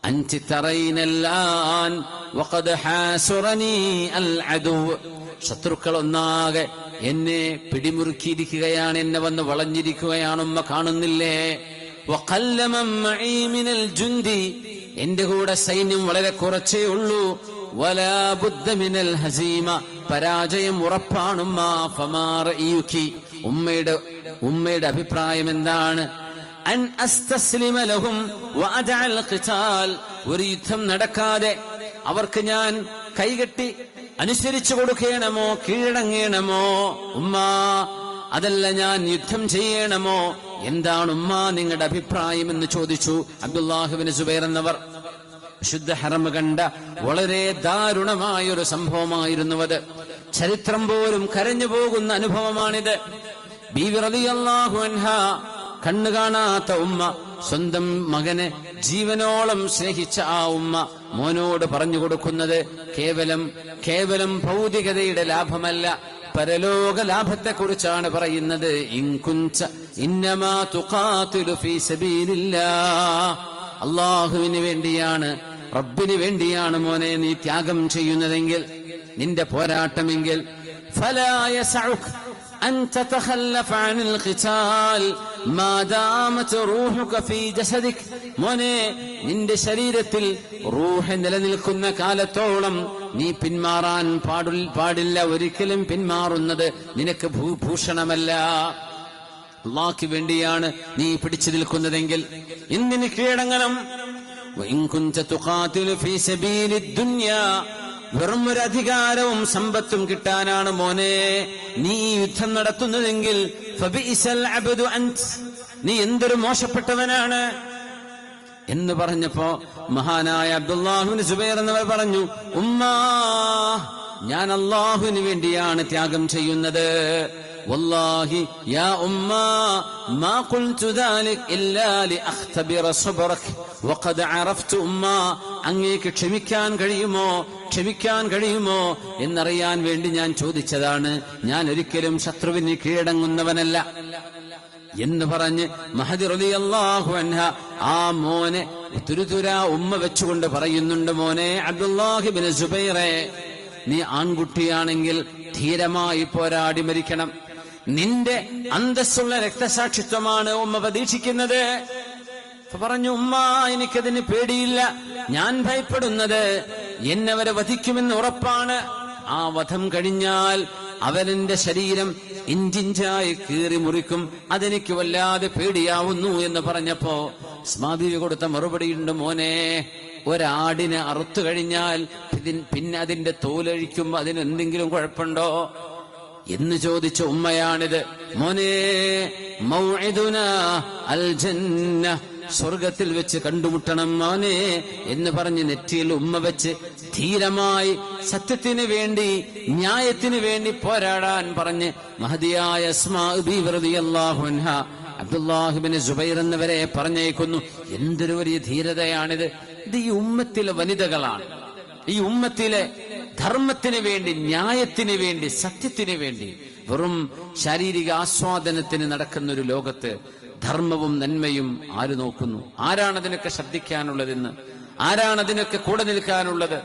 അൻതി തറൈനല്ലാൻ വഖദ് ഹാസുറനി അൽ അദു, ശത്രുക്കൾ ഒന്നാകെ എന്നെ പിടിമുറുക്കിയിരിക്കുകയാണ്, എന്നെ വന്ന് വളഞ്ഞിരിക്കുകയാണ്, ഉമ്മ കാണുന്നില്ലേ? വഖല്ല മൻ മഈ മിനൽ ജുൻദി, എന്റെ കൂടെ സൈന്യം വളരെ കുറച്ചേ ഉള്ളൂ. വലാ ബുദ്ദ മിനൽ ഹസീമ, പരാജയം ഉറപ്പാണുമ്മ. ഫമാ റഅയുകി, ഉമ്മയുടെ അഭിപ്രായം എന്താണ്? അൻ അസ്തസ്ലിമ ലഹും വഅദഅൽ ഖിതാൽ, ഒരു യുദ്ധം നടക്കാതെ അവർക്ക് ഞാൻ കൈകെട്ടി അനുസരിച്ചു കൊടുക്കണമോ, കീഴടങ്ങണമോ? ഉമ്മ, അതല്ല, ഞാൻ യുദ്ധം ചെയ്യണമോ? എന്താണ് ഉമ്മ നിങ്ങളുടെ അഭിപ്രായം എന്ന് ചോദിച്ചു അബ്ദുല്ലാഹി ഇബ്നു സുബൈർ എന്നവർ. ശുദ്ധ ഹറം കണ്ട വളരെ ദാരുണമായൊരു സംഭവമായിരുന്നു അത്. ചരിത്രം പോലും കരഞ്ഞു പോകുന്ന അനുഭവമാണിത്. ബീവി റളിയല്ലാഹു അൻഹാ, കണ്ണു കാണാത്ത ഉമ്മ, സ്വന്തം മകനെ ജീവനോളം സ്നേഹിച്ച ആ ഉമ്മ മോനോട് പറഞ്ഞു കൊടുക്കുന്നത് കേവലം ഭൗതികതയുടെ ലാഭമല്ല, പരലോക ലാഭത്തെക്കുറിച്ചാണ് പറയുന്നത്. ഇന്നമാ തുഖാതിലു ഫീ സബീലില്ലാഹ്, അല്ലാഹുവിന് വേണ്ടിയാണ്, റബ്ബിന് വേണ്ടിയാണ് മോനെ നീ ത്യാഗം ചെയ്യുന്നതെങ്കിൽ, നിന്റെ പോരാട്ടമെങ്കിൽ, ഫലാ യസഉക അൻ തതഖല്ലഫ അനിൽ ഖിതാൽ മാ ദാമത് റൂഹുക ഫീ ജസദിക, മോനെ നിന്റെ ശരീരത്തിൽ റൂഹ് നിലനിൽക്കുന്ന കാലത്തോളം നീ പിന്മാറാൻ പാടില്ല. ഒരിക്കലും പിന്മാറുന്നത് നിനക്ക് ഭൂഷണമല്ല. അല്ലാഹുവിന് വേണ്ടിയാണ് നീ പിടിച്ചു നിൽക്കുന്നതെങ്കിൽ എന്തിന് കീഴടങ്ങണം? വഇൻ കുൻത തുഖാതിലു ഫീ സബീലിദ് ദുനിയാ, വെറും ഒരു അധികാരവും സമ്പത്തും കിട്ടാനാണ് മോനെ നീ യുദ്ധം നടത്തുന്നതെങ്കിൽ, ഫബിഇസൽ അബ്ദു അൻത്, നീ എന്തൊരു മോശപ്പെട്ടവനാണ് എന്ന് പറഞ്ഞപ്പോ മഹാനായ അബ്ദുല്ലാഹി ഇബ്നു സുബൈർ എന്നവർ പറഞ്ഞു, ഉമ്മാ, ഞാൻ അല്ലാഹുവിന് വേണ്ടിയാണ് ത്യാഗം ചെയ്യുന്നത്. വല്ലാഹി യാ ഉമ്മാ മാ ഖുൽതു ദാലിക ഇല്ലാ ലിഅഖ്തബിറ സബ്റക വഖദ് അറഫ്തു ഉമ്മാ, അങ്ങേക്ക് ക്ഷമിക്കാൻ കഴിയുമോ എന്നറിയാൻ വേണ്ടി ഞാൻ ചോദിച്ചതാണ്. ഞാൻ ഒരിക്കലും ശത്രുവിന് കീഴടങ്ങുന്നവനല്ല എന്ന് പറഞ്ഞ് മഹദി റളിയല്ലാഹു അൻഹ ആ മോനെ തുരുതുരാ ഉമ്മ വെച്ചുകൊണ്ട് പറയുന്നുണ്ട്, മോനെ അബ്ദുല്ലാഹി ഇബ്നു സുബൈറെ, നീ ആൺകുട്ടിയാണെങ്കിൽ ധീരമായി പോരാടി മരിക്കണം. നിന്റെ അന്തസ്സുള്ള രക്തസാക്ഷിത്വമാണ് ഉമ്മ പ്രതീക്ഷിക്കുന്നത്. പറഞ്ഞു, ഉമ്മ, എനിക്കതിന് പേടിയില്ല, ഞാൻ ഭയപ്പെടുന്നത് എന്നവരെ വധിക്കുമെന്ന് ഉറപ്പാണ്. ആ വധം കഴിഞ്ഞാൽ അവനെന്റെ ശരീരം ഇഞ്ചിഞ്ചായി കീറി മുറിക്കും, അതെനിക്ക് വല്ലാതെ പേടിയാവുന്നു എന്ന് പറഞ്ഞപ്പോ സ്മാബീവി കൊടുത്ത മറുപടിയുണ്ട്, മോനെ, ഒരാടിനെ അറുത്തു കഴിഞ്ഞാൽ പിന്നെ അതിന്റെ തോലഴിക്കുമ്പോ അതിനെന്തെങ്കിലും കുഴപ്പമുണ്ടോ എന്ന് ചോദിച്ച ഉമ്മയാണിത്. മോനെ, മൗഇദുനാ അൽ ജന്ന, സ്വർഗത്തിൽ വെച്ച് കണ്ടുമുട്ടണം മോനെ എന്ന് പറഞ്ഞ് നെറ്റിയിൽ ഉമ്മ വെച്ച് ധീരമായി സത്യത്തിന് വേണ്ടി, ന്യായത്തിന് വേണ്ടി പോരാടാൻ പറഞ്ഞ് മഹദിയായ അസ്മാ ബീവി റളിയല്ലാഹു അൻഹ അബ്ദുല്ലാഹി ഇബ്നു സുബൈർ എന്നവരെ പറഞ്ഞേക്കുന്നു. എന്തൊരു വലിയ ധീരതയാണിത്! ഇത് ഈ ഉമ്മത്തിലെ വനിതകളാണ്. ഈ ഉമ്മത്തിലെ ധർമ്മത്തിന് വേണ്ടി, ന്യായത്തിന് വേണ്ടി, സത്യത്തിന് വേണ്ടി, വെറും ശാരീരിക ആസ്വാദനത്തിന് നടക്കുന്ന ഒരു ലോകത്ത് ധർമ്മവും നന്മയും ആര് നോക്കുന്നു? ആരാണ് അതിനൊക്കെ ശ്രദ്ധിക്കാനുള്ളതെന്ന്? ആരാണ് അതിനൊക്കെ കൂടെ നിൽക്കാനുള്ളത്?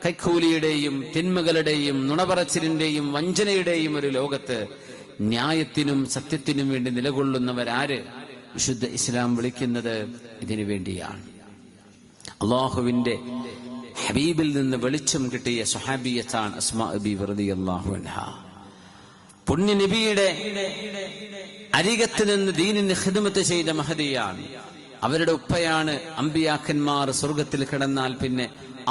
കൈക്കൂലിയുടെയും തിന്മകളുടെയും നുണപറച്ചിലിന്റെയും വഞ്ചനയുടെയും ഒരു ലോകത്ത് ന്യായത്തിനും സത്യത്തിനും വേണ്ടി നിലകൊള്ളുന്നവരാര്? വിശുദ്ധ ഇസ്ലാം വിളിക്കുന്നത് ഇതിനു വേണ്ടിയാണ്. അള്ളാഹുവിന്റെ ഹബീബിൽ നിന്ന് വെളിച്ചം കിട്ടിയ സ്വഹാബിയത്താണ് അസ്മാ ബീവി റളിയല്ലാഹു അൻഹാ. പുണ്യ നബിയുടെ അരികത്ത് നിന്ന് ദീനിന് ഖിദ്മത്ത് ചെയ്ത മഹദിയാണ്. അവരുടെ ഉപ്പയാണ് അമ്പിയാക്കന്മാർ സ്വർഗത്തിൽ കിടന്നാൽ പിന്നെ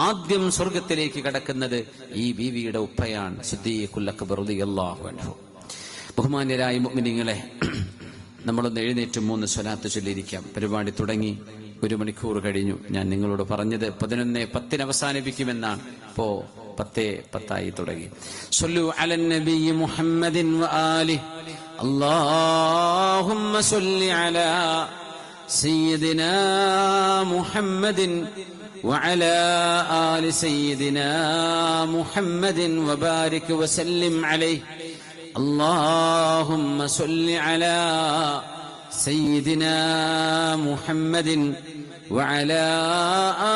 ആദ്യം സ്വർഗത്തിലേക്ക് കടക്കുന്നത് ഈ ബീവിയുടെ ഉപ്പയാണ്, സിദ്ദീഖുൽ അക്ബർ റളിയല്ലാഹു അൻഹു. ബഹുമാന്യരായ മുഅ്മിനീങ്ങളെ, നമ്മളൊന്ന് എഴുന്നേറ്റ് 3 സ്വലാത്ത് ചൊല്ലിയിരിക്കാം. പരിപാടി തുടങ്ങി 1 മണിക്കൂർ കഴിഞ്ഞു. ഞാൻ നിങ്ങളോട് പറഞ്ഞത് 11:10 അവസാനിപ്പിക്കുമെന്നാണ്. ഇപ്പോ 10:10 തുടങ്ങി. സ്വല്ലു അലൻ നബിയ്യി മുഹമ്മദിൻ വആലിഹി അല്ലാഹുമ്മ സ്വല്ലി അലാ സയ്യിദിനാ മുഹമ്മദിൻ وعلى آل سيدنا محمد وبارك وسلم عليه. اللهم صل على سيدنا محمد وعلى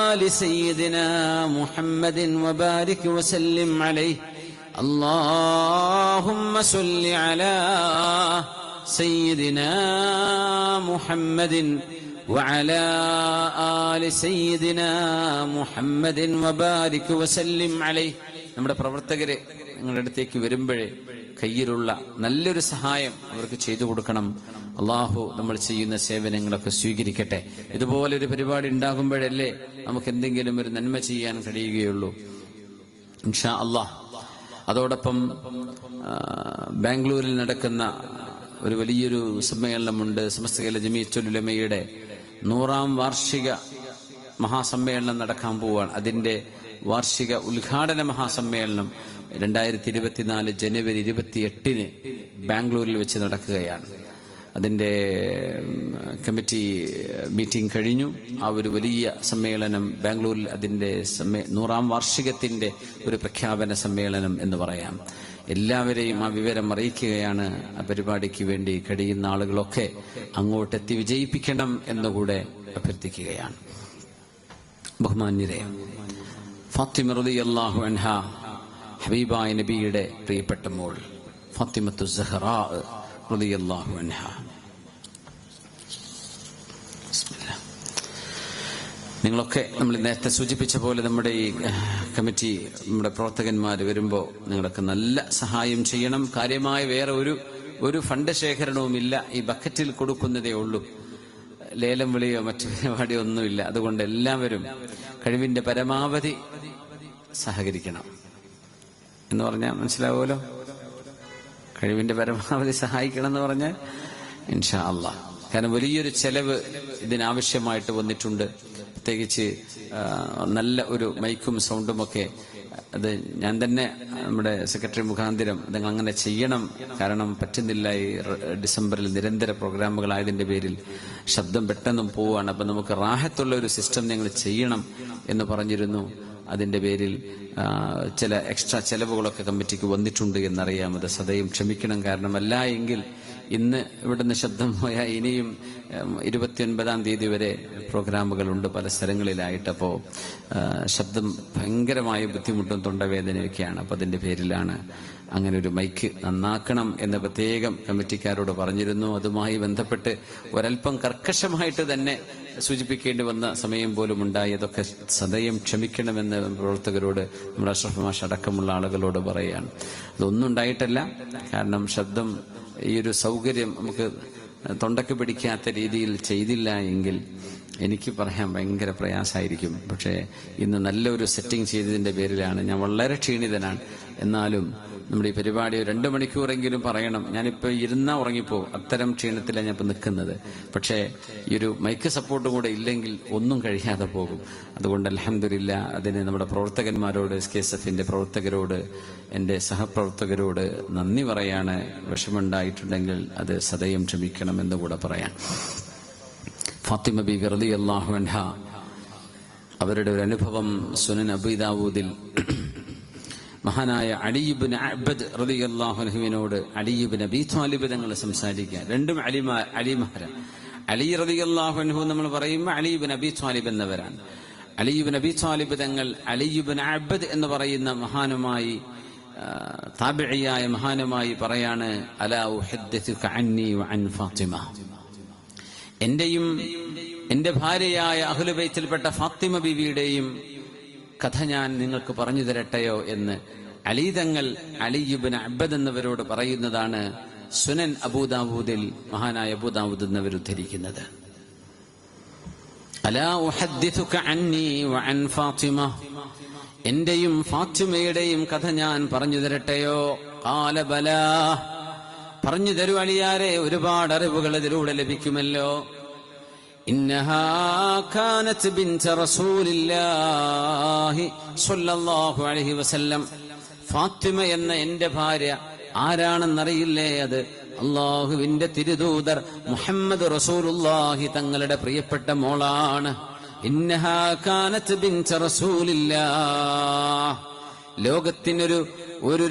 آل سيدنا محمد وبارك وسلم عليه. اللهم صل على سيدنا محمد وعلى آل سيدنا محمد وبارك وسلم عليه. നമ്മുടെ പ്രവർത്തകരെ നിങ്ങളുടെ അടുത്തേക്ക് വരുമ്പോഴേ കയ്യിലുള്ള നല്ലൊരു സഹായം അവർക്ക് ചെയ്തു കൊടുക്കണം. അള്ളാഹു നമ്മൾ ചെയ്യുന്ന സേവനങ്ങളൊക്കെ സ്വീകരിക്കട്ടെ. ഇതുപോലെ ഒരു പരിപാടി ഉണ്ടാകുമ്പോഴല്ലേ നമുക്ക് എന്തെങ്കിലും ഒരു നന്മ ചെയ്യാൻ കഴിയുകയുള്ളൂ. ഇൻഷാ അള്ളാഹ്. അതോടൊപ്പം ബാംഗ്ലൂരിൽ നടക്കുന്ന ഒരു വലിയൊരു സമ്മേളനമുണ്ട്. സമസ്ത കേരള ജമീഅത്തുൽ ഉലമയുടെ 100ാം വാർഷിക മഹാസമ്മേളനം നടക്കാൻ പോവുകയാണ്. അതിന്റെ വാർഷിക ഉദ്ഘാടന മഹാസമ്മേളനം 2024 ജനുവരി 28 ബാംഗ്ലൂരിൽ വെച്ച് നടക്കുകയാണ്. അതിന്റെ കമ്മിറ്റി മീറ്റിംഗ് കഴിഞ്ഞു. ആ ഒരു വലിയ സമ്മേളനം ബാംഗ്ലൂരിൽ അതിന്റെ 100ാം വാർഷികത്തിന്റെ ഒരു പ്രഖ്യാപന സമ്മേളനം എന്ന് പറയാം. എല്ലാവരെയും ആ വിവരം അറിയിക്കുകയാണ്. ആ പരിപാടിക്ക് വേണ്ടി കഴിയുന്ന ആളുകളൊക്കെ അങ്ങോട്ടെത്തി വിജയിപ്പിക്കണം എന്നുകൂടെ അഭ്യർത്ഥിക്കുകയാണ്. ബഹുമാന്യരെ, ഫാത്തിമ റളിയല്ലാഹു അൻഹ, ഹബീബായ നബിയുടെ പ്രിയപ്പെട്ട മോൾ ഫാത്തിമത്തു സഹറാ റളിയല്ലാഹു അൻഹ. നിങ്ങളൊക്കെ നമ്മൾ നേരത്തെ സൂചിപ്പിച്ച പോലെ നമ്മുടെ ഈ കമ്മിറ്റി, നമ്മുടെ പ്രവർത്തകന്മാർ വരുമ്പോൾ നിങ്ങളൊക്കെ നല്ല സഹായം ചെയ്യണം. കാര്യമായ വേറെ ഒരു ഫണ്ട് ശേഖരണവുമില്ല. ഈ ബക്കറ്റിൽ കൊടുക്കുന്നതേ ഉള്ളൂ. ലേലം വിളിയോ മറ്റു പരിപാടിയോ ഒന്നുമില്ല. അതുകൊണ്ട് എല്ലാവരും കഴിവിന്റെ പരമാവധി സഹകരിക്കണം എന്ന് പറഞ്ഞാൽ മനസ്സിലാവുമല്ലോ. കഴിവിന്റെ പരമാവധി സഹായിക്കണം എന്ന് പറഞ്ഞാൽ ഇൻഷാ അള്ളാഹ്. കാരണം വലിയൊരു ചെലവ് ഇതിനാവശ്യമായിട്ട് വന്നിട്ടുണ്ട്. പ്രത്യേകിച്ച് നല്ല ഒരു മൈക്കും സൗണ്ടും ഒക്കെ അത് ഞാൻ തന്നെ നമ്മുടെ സെക്രട്ടറി മുഖാന്തിരം നിങ്ങൾ അങ്ങനെ ചെയ്യണം. കാരണം പറ്റുന്നില്ല. ഈ ഡിസംബറിൽ നിരന്തര പ്രോഗ്രാമുകളായതിന്റെ പേരിൽ ശബ്ദം പെട്ടെന്നും പോവുകയാണ്. അപ്പൊ നമുക്ക് റാഹത്തുള്ള ഒരു സിസ്റ്റം നിങ്ങൾ ചെയ്യണം എന്ന് പറഞ്ഞിരുന്നു. അതിന്റെ പേരിൽ ചില എക്സ്ട്രാ ചെലവുകളൊക്കെ കമ്മിറ്റിക്ക് വന്നിട്ടുണ്ട് എന്നറിയാം. അത് സദയം ക്ഷമിക്കണം. കാരണം അല്ല എങ്കിൽ ഇന്ന് ഇവിടുന്ന് ശബ്ദം പോയാൽ ഇനിയും 29ാം തീയതി വരെ പ്രോഗ്രാമുകളുണ്ട് പല സ്ഥലങ്ങളിലായിട്ട്. അപ്പോൾ ശബ്ദം ഭയങ്കരമായ ബുദ്ധിമുട്ടും തൊണ്ടവേദനയൊക്കെയാണ്. അപ്പോൾ അതിന്റെ പേരിലാണ് അങ്ങനെ ഒരു മൈക്ക് നന്നാക്കണം എന്ന് പ്രത്യേകം കമ്മിറ്റിക്കാരോട് പറഞ്ഞിരുന്നു. അതുമായി ബന്ധപ്പെട്ട് ഒരൽപ്പം കർക്കശമായിട്ട് തന്നെ സൂചിപ്പിക്കേണ്ടി വന്ന സമയം പോലും ഉണ്ടായി. അതൊക്കെ സദയം ക്ഷമിക്കണമെന്ന് പ്രവർത്തകരോട്, നമ്മുടെ അഷ്റഫ് മാഷ് അടക്കമുള്ള ആളുകളോട് പറയുകയാണ്. അതൊന്നും ഉണ്ടായിട്ടല്ല. കാരണം ശബ്ദം, ഈ ഒരു സൗകര്യം നമുക്ക് തൊണ്ടയ്ക്ക് പിടിക്കാത്ത രീതിയിൽ ചെയ്തില്ല എങ്കിൽ എനിക്ക് പറയാൻ ഭയങ്കര പ്രയാസമായിരിക്കും. പക്ഷേ ഇന്ന് നല്ലൊരു സെറ്റിംഗ് ചെയ്തതിന്റെ പേരിലാണ്. ഞാൻ വളരെ ക്ഷീണിതനാണ്. എന്നാലും നമ്മുടെ ഈ പരിപാടി 2 മണിക്കൂറെങ്കിലും പറയണം. ഞാനിപ്പോ ഇരുന്നാ ഉറങ്ങിപ്പോകും. അത്തരം ക്ഷീണത്തിലാണ് ഞാൻ ഇപ്പൊ നിൽക്കുന്നത്. പക്ഷേ ഈ ഒരു മൈക്ക് സപ്പോർട്ട് കൂടെ ഇല്ലെങ്കിൽ ഒന്നും കഴിയാതെ പോകും. അതുകൊണ്ട് അൽഹംദുലില്ലാ അതിന് നമ്മുടെ പ്രവർത്തകന്മാരോട്, SKSF-ന്റെ പ്രവർത്തകരോട്, എന്റെ സഹപ്രവർത്തകരോട് നന്ദി പറയാണ്. വിഷമുണ്ടായിട്ടുണ്ടെങ്കിൽ അത് സദയം ക്ഷമിക്കണം എന്ന് കൂടെ പറയാൻ. ഫാത്തിമ ബീവി റളിയല്ലാഹു അൻഹ അവരുടെ ഒരു അനുഭവം സുനൻ അബീ ദാവൂദിൽ മഹാനായ അലി ഇബ്നു അബ്ദ് റളിയല്ലാഹു അൻഹുവിനോട് അലി ഇബ്നു അബീ ത്വാലിബ് തങ്ങൾ സംസാരിക്കുക. രണ്ടും അലിമാരാണ്. അലി റളിയല്ലാഹു അൻഹു നമ്മൾ പറയുമ്പോൾ അലി ഇബ്നു അബീ ത്വാലിബ് എന്നവരാണ്. അലി ഇബ്നു അബീ ത്വാലിബ് തങ്ങൾ അലി ഇബ്നു അബ്ദ് എന്ന് പറയുന്ന മഹാനുമായി, താബിഈയായ മഹാനുമായി പറയാണ്, അലാ ഉഹദ്ദിസുക അന്നി വഅൻ ഫാത്തിമ, എന്റെയും എന്റെ ഭാര്യയായ അഹ്ലു ബൈത്തിൽപ്പെട്ട ഫാത്തിമ ബീവിയുടെയും കഥ ഞാൻ നിങ്ങൾക്ക് പറഞ്ഞു തരട്ടെയോ എന്ന് അലി തങ്ങൾ അലി ഇബ്നു അബ്ദ് എന്നവരോട് പറയുന്നതാണ് സുനൻ അബൂദാവൂദിൽ മഹാനായ അബൂദാവൂദ് എന്നവർ ഉദ്ധരിക്കുന്നത്. അലാ ഉഹദ്ദിസുക അന്നി വഅൻ ഫാത്തിമ, എന്റെയും ഫാത്തിമയുടെയും കഥ ഞാൻ പറഞ്ഞു തരട്ടെയോ? ഖാല ബലാ, പറഞ്ഞു തരൂ അലിയാരെ, ഒരുപാട് അറിവുകൾ ഇതിലൂടെ ലഭിക്കുമല്ലോ. ഇന്നഹാ കാനത് ബിൻത റസൂലില്ലാഹി സ്വല്ലല്ലാഹു അലൈഹി വസല്ലം, ഫാത്തിമ എന്ന എന്റെ ഭാര്യ ആരാണെന്നറിയില്ലേ? അത് അല്ലാഹുവിന്റെ തിരുദൂതർ മുഹമ്മദ് റസൂലുള്ളാഹി തങ്ങളുടെ പ്രിയപ്പെട്ട മോളാണ്. ഇന്നഹാ കാനത് ബിൻത് റസൂലില്ലാഹ്. ലോകത്തിനൊരു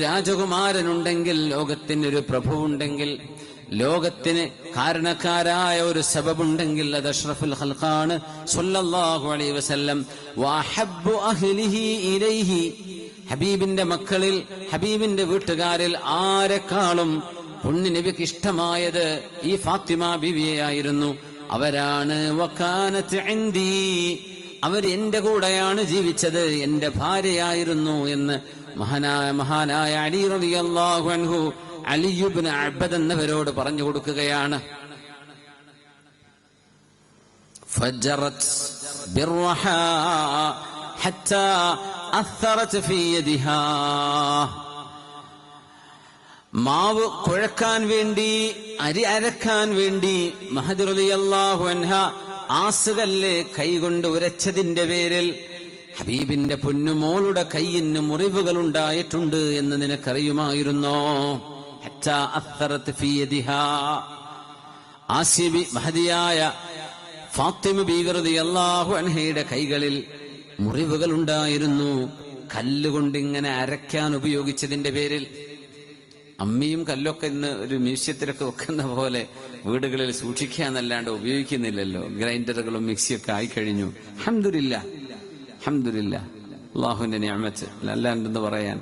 രാജകുമാരനുണ്ടെങ്കിൽ, ലോകത്തിനൊരു പ്രഭുവുണ്ടെങ്കിൽ, ലോകത്തിന് കാരണക്കാരായ ഒരു സബബുണ്ടെങ്കിൽ അത് അഷ്റഫുൽ ഖൽഖാണ് സ്വല്ലല്ലാഹു അലൈഹി വസല്ലം. വഅഹബ്ബു അഹ്ലിഹി ഇലൈഹി, ഹബീബിന്റെ മക്കളിൽ, ഹബീബിന്റെ വീട്ടുകാരിൽ ആരെക്കാളും പുണ്യ നബിക്ക് ഇഷ്ടമായത് ഈ ഫാത്തിമ ബീവിയായിരുന്നു. അവരാണ് വകാനത് ഇൻദി, അവർ എന്റെ കൂടെയാണ് ജീവിച്ചത്, എന്റെ ഭാര്യയായിരുന്നു എന്ന് മഹാനായ അലി റളിയല്ലാഹു അൻഹു അലി ഇബ്നു അബ്ദ് എന്നവരോട് പറഞ്ഞു കൊടുക്കുകയാണ്. ഫജറത് ബിർറഹാ ഹത്താ അഥറത് ഫീ യദിഹാ. മാവ് കുഴക്കാൻ വേണ്ടി, അരി അരക്കാൻ വേണ്ടി മഹദി റളിയല്ലാഹു അൻഹ ആസുകല്ല് കൈകൊണ്ട് ഉരച്ചതിന്റെ പേരിൽ ഹബീബിന്റെ പൊന്നുമോളുടെ കൈയിന് മുറിവുകൾ ഉണ്ടായിട്ടുണ്ട് എന്ന് നിനക്കറിയുമായിരുന്നോ? ഹത്താ അഥറത് ഫീ യദിഹാ. ആസിബി മഹദിയായ ഫാത്തിമ ബീവി റളിയല്ലാഹു അൻഹയുടെ കൈകളിൽ മുറിവുകൾ ഉണ്ടായിരുന്നു, കല്ലുകൊണ്ട് ഇങ്ങനെ അരയ്ക്കാൻ ഉപയോഗിച്ചതിന്റെ പേരിൽ. അമ്മിയും കല്ലൊക്കെ ഇന്ന് ഒരു മ്യൂസിയത്തിലൊക്കെ വെക്കുന്ന പോലെ വീടുകളിൽ സൂക്ഷിക്കാന്നല്ലാണ്ട് ഉപയോഗിക്കുന്നില്ലല്ലോ. ഗ്രൈൻഡറുകളും മിക്സിയൊക്കെ ആയിക്കഴിഞ്ഞു. അൽഹംദുലില്ലാഹ്, അൽഹംദുലില്ലാഹ്, അല്ലാഹുവിന്റെ നിഅമത്ത്. അല്ലാണ്ടെന്ന് പറയാൻ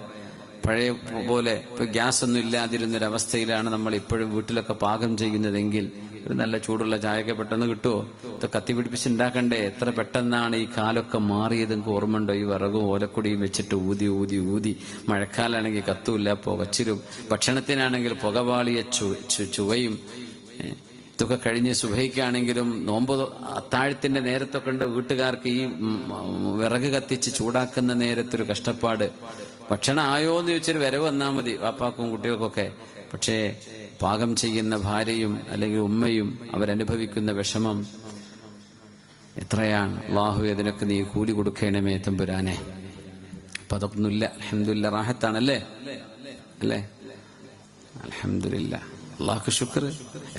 പഴയ പോലെ ഇപ്പൊ ഗ്യാസ് ഒന്നും ഇല്ലാതിരുന്നൊരവസ്ഥയിലാണ് നമ്മൾ ഇപ്പോഴും വീട്ടിലൊക്കെ പാകം ചെയ്യുന്നതെങ്കിൽ ഒരു നല്ല ചൂടുള്ള ചായയൊക്കെ പെട്ടെന്ന് കിട്ടുമോ? ഇത് കത്തിപിടിപ്പിച്ചുണ്ടാക്കണ്ടേ? എത്ര പെട്ടെന്നാണ് ഈ കാലൊക്കെ മാറിയത്. എനിക്ക് ഓർമ്മയുണ്ടോ? ഈ വിറകും ഓലക്കൊടിയും വെച്ചിട്ട് ഊതി ഊതി ഊതി, മഴക്കാലാണെങ്കിൽ കത്തൂല്ല, പുകച്ചിലും, ഭക്ഷണത്തിനാണെങ്കിൽ പുകവാളിയ ചുവയും. ഇതൊക്കെ കഴിഞ്ഞ് സുബഹിക്കാണെങ്കിലും നോമ്പ് അത്താഴത്തിന്റെ നേരത്തൊക്കെ ഉണ്ട് വീട്ടുകാർക്ക് ഈ വിറക് കത്തിച്ച് ചൂടാക്കുന്ന നേരത്തൊരു കഷ്ടപ്പാട്. ഭക്ഷണം ആയോ എന്ന് ചോദിച്ചൊരു വരവ് വന്നാൽ മതി വാപ്പാക്കും കുട്ടികൾക്കൊക്കെ. പക്ഷേ പാകം ചെയ്യുന്ന ഭാര്യയും അല്ലെങ്കിൽ ഉമ്മയും അവരനുഭവിക്കുന്ന വിഷമം എത്രയാണ്. അല്ലാഹു അതിനൊക്കെ നീ കൂലി കൊടുക്കണമേ തമ്പുരാനെ. അപ്പൊ അതൊന്നുമില്ല. അൽഹംദുലില്ലാഹ്, റാഹത്താണല്ലേ? അല്ലേ? അൽഹംദുലില്ലാഹ്, അല്ലാഹുക്ക് ശുക്ർ.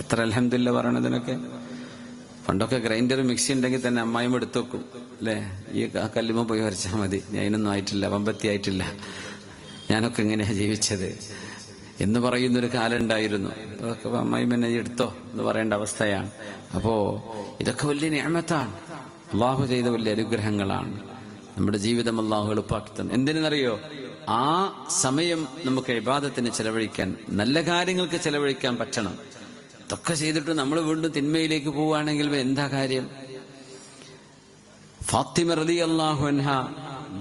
എത്ര അൽഹംദുലില്ലാഹ് പറയണതിനൊക്കെ. പണ്ടൊക്കെ ഗ്രൈൻഡർ മിക്സി ഉണ്ടെങ്കിൽ തന്നെ അമ്മായിയും എടുത്തു വെക്കും, അല്ലേ? ഈ കല്ലുമ്മ പോയി വരച്ചാൽ മതി. ഞാനൊന്നും ആയിട്ടില്ല, വമ്പത്തി ആയിട്ടില്ല, ഞാനൊക്കെ എങ്ങനെയാ ജീവിച്ചത് എന്ന് പറയുന്നൊരു കാലം ഉണ്ടായിരുന്നു. അതൊക്കെ അമ്മായിയും എന്നെ എടുത്തോ എന്ന് പറയേണ്ട അവസ്ഥയാണ്. അപ്പോ ഇതൊക്കെ വലിയ നിഅമത്താണ്, അള്ളാഹു ചെയ്ത വലിയ അനുഗ്രഹങ്ങളാണ്. നമ്മുടെ ജീവിതം അള്ളാഹു എളുപ്പാക്കി തന്നു. എന്തിനെന്നറിയോ? ആ സമയം നമുക്ക് ഇബാദത്തിന് ചെലവഴിക്കാൻ, നല്ല കാര്യങ്ങൾക്ക് ചെലവഴിക്കാൻ പറ്റണം. ഇതൊക്കെ ചെയ്തിട്ട് നമ്മൾ വീണ്ടും തിന്മയിലേക്ക് പോവുകയാണെങ്കിൽ എന്താ കാര്യം? ഫാത്തിമ റളിയല്ലാഹു അൻഹ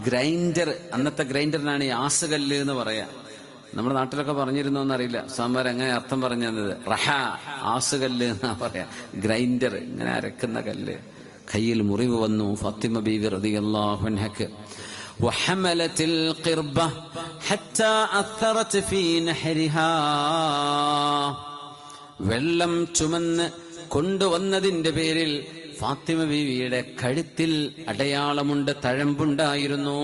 ഗ്രൈൻഡർ, അന്നത്തെ ഗ്രൈൻഡറിനാണ് ഈ ആസുകല്ല് എന്ന് പറയാ. നമ്മുടെ നാട്ടിലൊക്കെ പറഞ്ഞിരുന്നോ എന്നറിയില്ല, സ്വാമിമാർ എങ്ങനെ അർത്ഥം പറഞ്ഞു തന്നത്. റഹ, ആസുകല്ല് എന്നാ പറയാ. ഗ്രൈൻഡർ, ഇങ്ങനെ അരക്കുന്ന കല്ല്. കയ്യിൽ മുറിവ് വന്നു ഫാത്തിമ ബീവി റളിയല്ലാഹു അൻഹക്ക്. വഹമലത്തിൽ ഖിർബ ഹത്താ അഥറത് ഫീ നഹരിഹാ. വെള്ളം ചുമന്ന് കൊണ്ടുവന്നതിന്റെ പേരിൽ ഫാത്തിമ ബീവിയുടെ കഴുത്തിൽ അടയാളമുണ്ട്, തഴമ്പുണ്ടായിരുന്നു.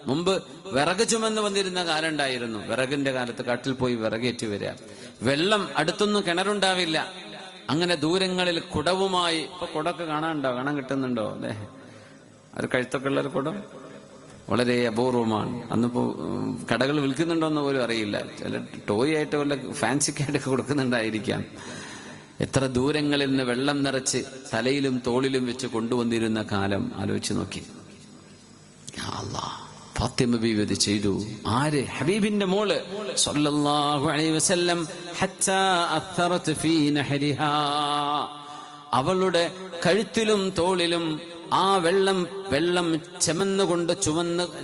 മുമ്പ് വിറക് ചുമന്ന് വന്നിരുന്ന കാലം ഉണ്ടായിരുന്നു. വിറകിന്റെ കാലത്ത് കാട്ടിൽ പോയി വിറകേറ്റി വരിക. വെള്ളം അടുത്തൊന്നും കിണറുണ്ടാവില്ല. അങ്ങനെ ദൂരങ്ങളിൽ കുടവുമായി, ഇപ്പൊ കുടമൊക്കെ കാണാൻ കിട്ടുന്നുണ്ടോ? അല്ലേ? ഒരു കഴുത്തൊക്കെ ഉള്ള ഒരു കുടം വളരെ അപൂർവമാണ്. അന്നിപ്പോ കടകൾ വിൽക്കുന്നുണ്ടോന്ന് പോലും അറിയില്ല. ചില ടോയ് ആയിട്ട് വല്ല ഫാൻസിക്കായിട്ടൊക്കെ കൊടുക്കുന്നുണ്ടായിരിക്കാം. എത്ര ദൂരങ്ങളിൽ നിന്ന് വെള്ളം നിറച്ച് തലയിലും തോളിലും വെച്ച് കൊണ്ടുവന്നിരുന്ന കാലം ആലോചിച്ച് നോക്കി. അല്ലാഹ്, ഫാത്തിമ ബീവി ഇത് ചെയ്തു. ആര്? ഹബീബിന്റെ മോള് സ്വല്ലല്ലാഹു അലൈഹി വസല്ലം. ഹത്താ അഥറത് ഫീ നഹരിഹാ. അവളുടെ കഴുത്തിലും തോളിലും ആ വെള്ളം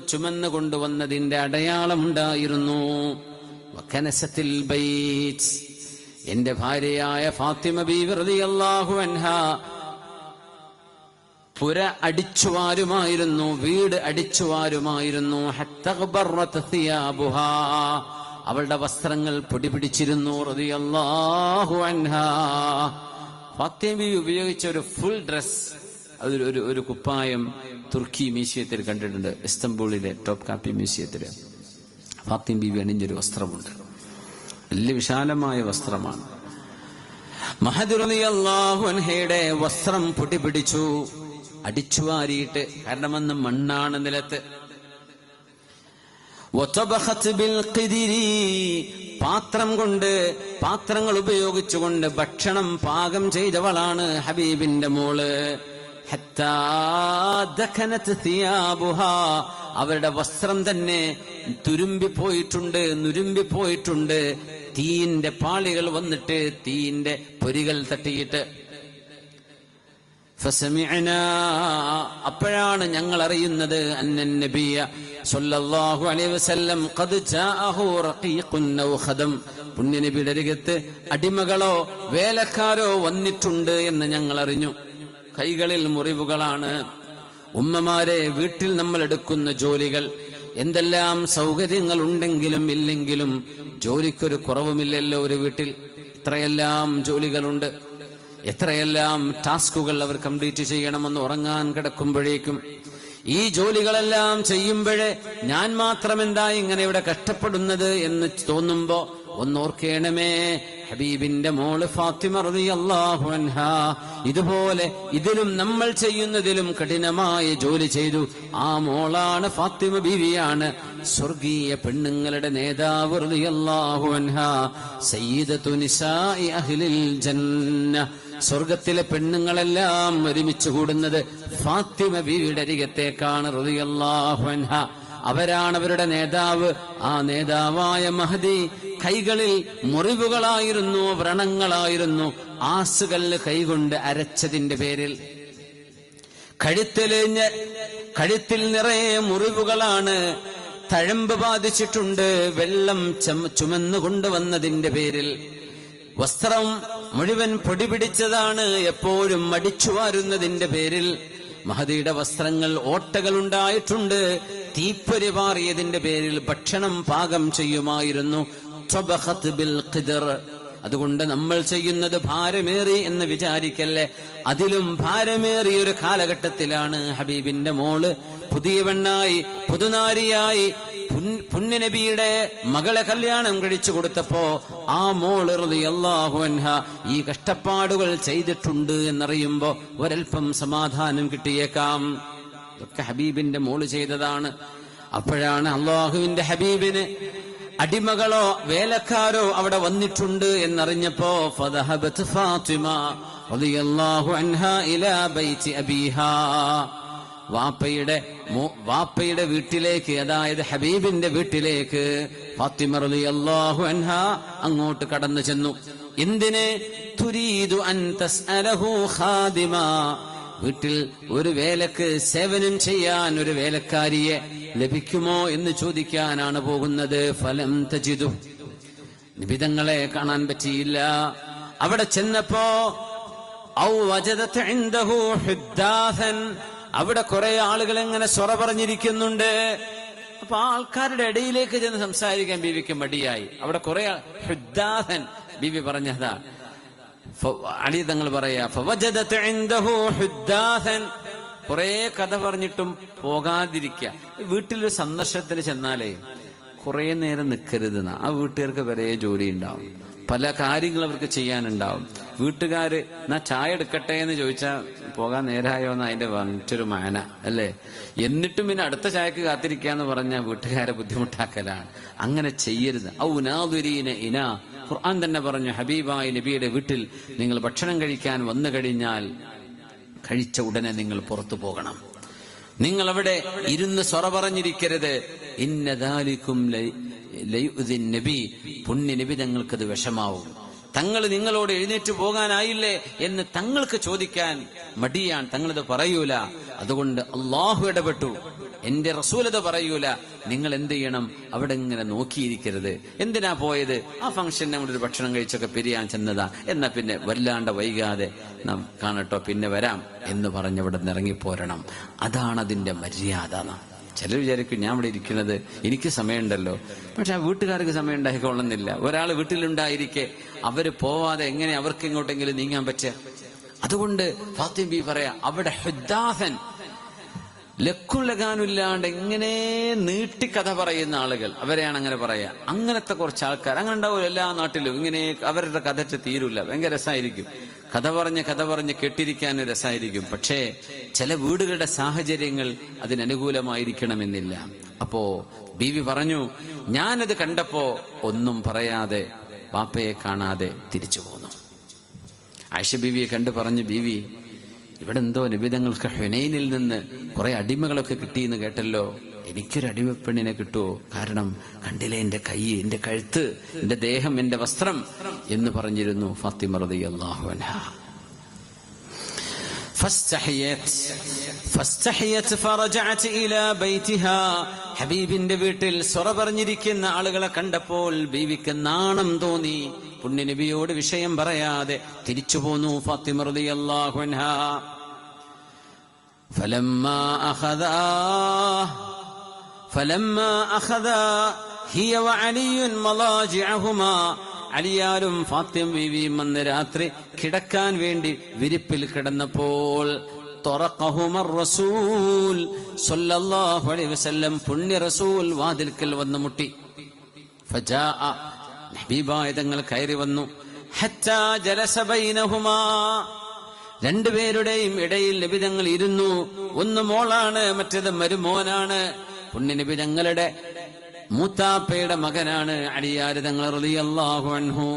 ചുമന്ന് കൊണ്ടുവന്നതിന്റെ അടയാളമുണ്ടായിരുന്നു. വകനസത്തിൽ ബൈത്ത്. എന്റെ ഭാര്യയായ ഫാത്തിമ ബീവി റളിയല്ലാഹു അൻഹ പുര അടിച്ചുവാരുമായിരുന്നു, വീട് അടിച്ചുവാരുമായിരുന്നു. ഹത്തഗ്ബറത് സിയാബുഹാ. അവളുടെ വസ്ത്രങ്ങൾ പൊടിപിടിച്ചിരുന്നു റളിയല്ലാഹു അൻഹാ. ഫാത്തിമ ബീവി ഉപയോഗിച്ച ഒരു ഫുൾ ഡ്രസ്, ഒരു കുപ്പായം തുർക്കി മ്യൂസിയത്തിൽ കണ്ടിട്ടുണ്ട്. ഇസ്തംബൂളിലെ ടോപ്പ് കാപ്പി മ്യൂസിയത്തിൽ ഫാത്തിമ ബീവി അണിഞ്ഞൊരു വസ്ത്രമുണ്ട്. വലിയ വിശാലമായ വസ്ത്രമാണ്. മഹദി റളിയല്ലാഹു അൻഹയുടെ വസ്ത്രം പൊടിപിടിച്ചു. അടിച്ചുവാരിയിട്ട്, കാരണം അന്ന് മണ്ണാണ് നിലത്ത്. പാത്രം കൊണ്ട്, പാത്രങ്ങൾ ഉപയോഗിച്ചുകൊണ്ട് ഭക്ഷണം പാകം ചെയ്തവളാണ് ഹബീബിന്റെ മോള്. അവരുടെ വസ്ത്രം തന്നെ തുരുമ്പിപ്പോയിട്ടുണ്ട്, നുരുമ്പിപ്പോയിട്ടുണ്ട്. തീയിന്റെ പാളികൾ വന്നിട്ട് തീയിന്റെ പൊരികൾ തട്ടിയിട്ട്. അപ്പോഴാണ് ഞങ്ങൾ അറിയുന്നത് അന്നൻ നബിയ സല്ലല്ലാഹു അലൈഹി വസല്ലം ഖദ് ജാഅഹു റഖീഖുൻ ഔ ഖദം, പുണ്യനബിയുടെ അരികത്ത് അടിമകളോ വേലക്കാരോ വന്നിട്ടുണ്ട് എന്ന് ഞങ്ങൾ അറിഞ്ഞു. കൈകളിൽ മുറിവുകളാണ്. ഉമ്മമാരെ, വീട്ടിൽ നമ്മൾ എടുക്കുന്ന ജോലികൾ, എന്തെല്ലാം സൗകര്യങ്ങൾ ഉണ്ടെങ്കിലും ഇല്ലെങ്കിലും ജോലിക്കൊരു കുറവുമില്ലല്ലോ. ഒരു വീട്ടിൽ ഇത്രയെല്ലാം ജോലികളുണ്ട്, എത്രയെല്ലാം ടാസ്കുകൾ അവർ കംപ്ലീറ്റ് ചെയ്യണമെന്ന് ഉറങ്ങാൻ കിടക്കുമ്പോഴേക്കും. ഈ ജോലികളെല്ലാം ചെയ്യുമ്പോഴേ ഞാൻ മാത്രം എന്താ ഇങ്ങനെ ഇവിടെ കഷ്ടപ്പെടുന്നത് എന്ന് തോന്നുമ്പോ ഒന്നോർക്കേണമേ, ഹബീബിന്റെ മോള് ഫാത്തിമ റളിയല്ലാഹു അൻഹാ ഇതുപോലെ ഇതിലും നമ്മൾ ചെയ്യുന്നതിലും കഠിനമായ ജോലി ചെയ്തു. ആ മോളാണ് ഫാത്തിമ ബീവിയാണ്, സ്വർഗീയ പെണ്ണുങ്ങളുടെ നേതാവ് റളിയല്ലാഹു അൻഹാ, സയ്യിദത്തു നിസാഇ അഹ്ലിൽ ജന്ന. സ്വർഗത്തിലെ പെണ്ണുങ്ങളെല്ലാം ഒരുമിച്ച് കൂടുന്നത് ഫാത്തിമ ബീവിയുടെ അരികത്തേക്കാണ് റളിയല്ലാഹു അൻഹാ. അവരാണ് അവരുടെ നേതാവ്. ആ നേതാവായ മഹദി കൈകളിൽ മുറിവുകളായിരുന്നു, വ്രണങ്ങളായിരുന്നു. ആസുകല്ല് കൈകൊണ്ട് അരച്ചതിന്റെ പേരിൽ കഴുത്തിൽ നിറയെ മുറിവുകളാണ്. തഴമ്പ് ബാധിച്ചിട്ടുണ്ട്, വെള്ളം ചുമന്നുകൊണ്ടുവന്നതിന്റെ പേരിൽ. വസ്ത്രം മുഴുവൻ പൊടി പിടിച്ചതാണ്, എപ്പോഴും മടിച്ചു വാരുന്നതിന്റെ പേരിൽ. മഹദിയുടെ വസ്ത്രങ്ങൾ ഓട്ടകൾ ഉണ്ടായിട്ടുണ്ട്. തീപ്പൊരി പാറിയതിന്റെ പേരിൽ ഭക്ഷണം പാകം ചെയ്യുമായിരുന്നു. അതുകൊണ്ട് നമ്മൾ ചെയ്യുന്നത് ഭാരമേറി എന്ന് വിചാരിക്കല്ലേ. അതിലും ഭാരമേറിയ ഒരു കാലഘട്ടത്തിലാണ് ഹബീബിന്റെ മോള് പുതിയ പെണ്ണായി, പുതുനാരിയായി പുണ്യനബിയുടെ മകളെ കല്യാണം കഴിച്ചു കൊടുത്തപ്പോ ആ മോള് റളിയല്ലാഹു അൻഹാ ഈ കഷ്ടപ്പാടുകൾ ചെയ്തിട്ടുണ്ട് എന്നറിയുമ്പോ ഒരൽപ്പം സമാധാനം കിട്ടിയേക്കാം. ഇതൊക്കെ ഹബീബിന്റെ മോള് ചെയ്തതാണ്. അപ്പോഴാണ് അള്ളാഹുവിന്റെ ഹബീബിന് അടിമകളോ വേലക്കാരോ അവിടെ വന്നിട്ടുണ്ട് എന്നറിഞ്ഞപ്പോ ഫദഹബത് ഫാത്തിമ റളിയല്ലാഹു അൻഹാ ഇലാ ബൈതി അബീഹാ, വാപ്പയുടെ വീട്ടിലേക്ക്, അതായത് ഹബീബിന്റെ വീട്ടിലേക്ക് ഫാത്തിമ റളിയല്ലാഹു അൻഹാ അങ്ങോട്ട് കടന്നു ചെന്നു. എന്തിന്? തുരീദു അൻ തസ്അലഹു ഖാദിമ, വീട്ടിൽ ഒരു വേലക്ക് സേവനം ചെയ്യാൻ ഒരു വേലക്കാരിയെ ലഭിക്കുമോ എന്ന് ചോദിക്കാനാണ് പോകുന്നത്. ഫലം തജിദു, നിബിതങ്ങളെ കാണാൻ പറ്റിയില്ല. അവിടെ ചെന്നപ്പോ ഔ വജദത ഇൻദഹു ഹുദ്ദാഥൻ, അവിടെ കുറെ ആളുകൾ എങ്ങനെ സ്വറ പറഞ്ഞിരിക്കുന്നുണ്ട്. അപ്പൊ ആൾക്കാരുടെ ഇടയിലേക്ക് ചെന്ന് സംസാരിക്കാൻ ബീവിക്ക് മടിയായി. അവിടെ കുറെ ഹുദ്ദാഥൻ, ബീവി പറഞ്ഞതാ. അലി തങ്ങൾ പറയാ ഫവജദത ഇൻദഹു ഹുദ്ദാഥൻ, കുറെ കഥ പറഞ്ഞിട്ടും പോകാതിരിക്കുക. വീട്ടിലൊരു സന്ദർശനത്തിന് ചെന്നാലേ കുറെ നേരം നിൽക്കരുത്. ആ വീട്ടുകാർക്ക് വരെ ജോലി ഉണ്ടാവും, പല കാര്യങ്ങൾ അവർക്ക് ചെയ്യാനുണ്ടാവും. വീട്ടുകാര് എന്നാ ചായ എടുക്കട്ടെ എന്ന് ചോദിച്ചാൽ പോകാൻ നേരായോ എന്ന് അതിന്റെ മറ്റൊരു മാന അല്ലേ. എന്നിട്ടും പിന്നെ അടുത്ത ചായക്ക് കാത്തിരിക്കാന്ന് പറഞ്ഞാൽ വീട്ടുകാരെ ബുദ്ധിമുട്ടാക്കലാണ്. അങ്ങനെ ചെയ്യരുത്. ഔ നാദുരീന ഇന, ഖുർആൻ തന്നെ പറഞ്ഞു, ഹബീബായ നബിയുടെ വീട്ടിൽ നിങ്ങൾ ഭക്ഷണം കഴിക്കാൻ വന്നു കഴിഞ്ഞാൽ കഴിച്ച ഉടനെ നിങ്ങൾ പുറത്തു പോകണം. നിങ്ങൾ അവിടെ ഇരുന്ന് സ്വറ പറഞ്ഞിരിക്കരുത്. ഇന്നദാലിക്കും ലയുദിൻ നബി, പുണ്യ നബി തങ്ങൾക്കത് വിഷമാവും. തങ്ങൾ നിങ്ങളോട് എഴുന്നേറ്റ് പോകാനായില്ലേ എന്ന് തങ്ങൾക്ക് ചോദിക്കാൻ മടിയാൻ, തങ്ങളത് പറയൂല. അതുകൊണ്ട് അള്ളാഹു ഇടപെട്ടു, എന്റെ റസൂലത പറയൂല. നിങ്ങൾ എന്ത് ചെയ്യണം? അവിടെ ഇങ്ങനെ നോക്കിയിരിക്കരുത്. എന്തിനാ പോയത്? ആ ഫംഗ്ഷൻ നമ്മളൊരു ഭക്ഷണം കഴിച്ചൊക്കെ പിരിയാൻ ചെന്നതാ, എന്നാ പിന്നെ വല്ലാണ്ട് വൈകാതെ നാം കാണട്ടോ, പിന്നെ വരാം എന്ന് പറഞ്ഞ് അവിടെ നിന്ന് ഇറങ്ങിപ്പോരണം. അതാണ് അതിന്റെ മര്യാദ. ചിലർ വിചാരിക്കും ഞാൻ ഇവിടെ ഇരിക്കുന്നത് എനിക്ക് സമയമുണ്ടല്ലോ, പക്ഷെ ആ വീട്ടുകാർക്ക് സമയം ഉണ്ടായിക്കൊള്ളുന്നില്ല. ഒരാൾ വീട്ടിലുണ്ടായിരിക്കെ അവര് പോവാതെ എങ്ങനെ അവർക്ക് ഇങ്ങോട്ടെങ്കിലും നീങ്ങാൻ പറ്റുക? അതുകൊണ്ട് ഫാത്തിമ ബി പറയാ, അവിടെ ഹുദ്ദാഥൻ, ലക്കും ലഗാനുമില്ലാണ്ട് ഇങ്ങനെ നീട്ടിക്കഥ പറയുന്ന ആളുകൾ, അവരെയാണ് അങ്ങനെ പറയാ. അങ്ങനത്തെ കുറച്ച് ആൾക്കാർ അങ്ങനെ ഉണ്ടാവും എല്ലാ നാട്ടിലും. ഇങ്ങനെ അവരുടെ കഥ തീരൂല, ഭയങ്കര രസമായിരിക്കും. കഥ പറഞ്ഞ് കേട്ടിരിക്കാൻ രസമായിരിക്കും. പക്ഷേ ചില വീടുകളുടെ സാഹചര്യങ്ങൾ അതിനനുകൂലമായിരിക്കണമെന്നില്ല. അപ്പോ ബീവി പറഞ്ഞു, ഞാനത് കണ്ടപ്പോ ഒന്നും പറയാതെ വാപ്പയെ കാണാതെ തിരിച്ചു പോന്നു. ആയിഷ ബീവിയെ കണ്ടു പറഞ്ഞു, ബീവി, ഇവിടെ എന്തോ നിബിധങ്ങൾക്ക് ഹുനൈനിൽ നിന്ന് കുറെ അടിമകളൊക്കെ കിട്ടിയെന്ന് കേട്ടല്ലോ, എനിക്കൊരു അടിമപ്പെണ്ണിനെ കിട്ടുമോ? കാരണം കണ്ടില്ലേ എന്റെ കൈ, എന്റെ കഴുത്ത്, എന്റെ ദേഹം, എന്റെ വസ്ത്രം എന്ന് പറഞ്ഞിരുന്നു ഫാത്തിമ റളിയല്ലാഹു അൻഹ. ഹബീബിന്റെ വീട്ടിൽ സൊറ പറഞ്ഞിരിക്കുന്ന ആളുകളെ കണ്ടപ്പോൾ ബീവിക്ക് നാണം തോന്നി. പുണ്യ നബിയോട് വിഷയം പറയാതെ തിരിച്ചു പോന്നു ഫാത്തിമ റളിയല്ലാഹു അൻഹ. فلما أخذا هي وعلي مضاجعهما, അലിയാലും ഫാത്തിമ ബീവിയും അന്ന് രാത്രി കിടക്കാൻ വേണ്ടി വിരിപ്പിൽ കിടന്നപ്പോൾ തൊറഖഹുമർ റസൂൽ സ്വല്ലല്ലാഹു അലൈഹി വസല്ലം, പുണ്യ റസൂൽ വാതിൽക്കൽ വന്നു മുട്ടി. ഫജാഅ, ഹബീബായ തങ്ങൾ കയറി വന്നു. ഹത്താ ജലസ ബൈനഹുമാ, രണ്ടുപേരുടെയും ഇടയിൽ നബി തങ്ങൾ ഇരുന്നു. ഒന്ന് മോളാണ്, മറ്റേത് മരുമോനാണ്. പുണ്യ നബി തങ്ങളുടെ മൂത്താപ്പയുടെ മകനാണ് അലിയാർ തങ്ങൾ റളിയല്ലാഹു അൻഹു.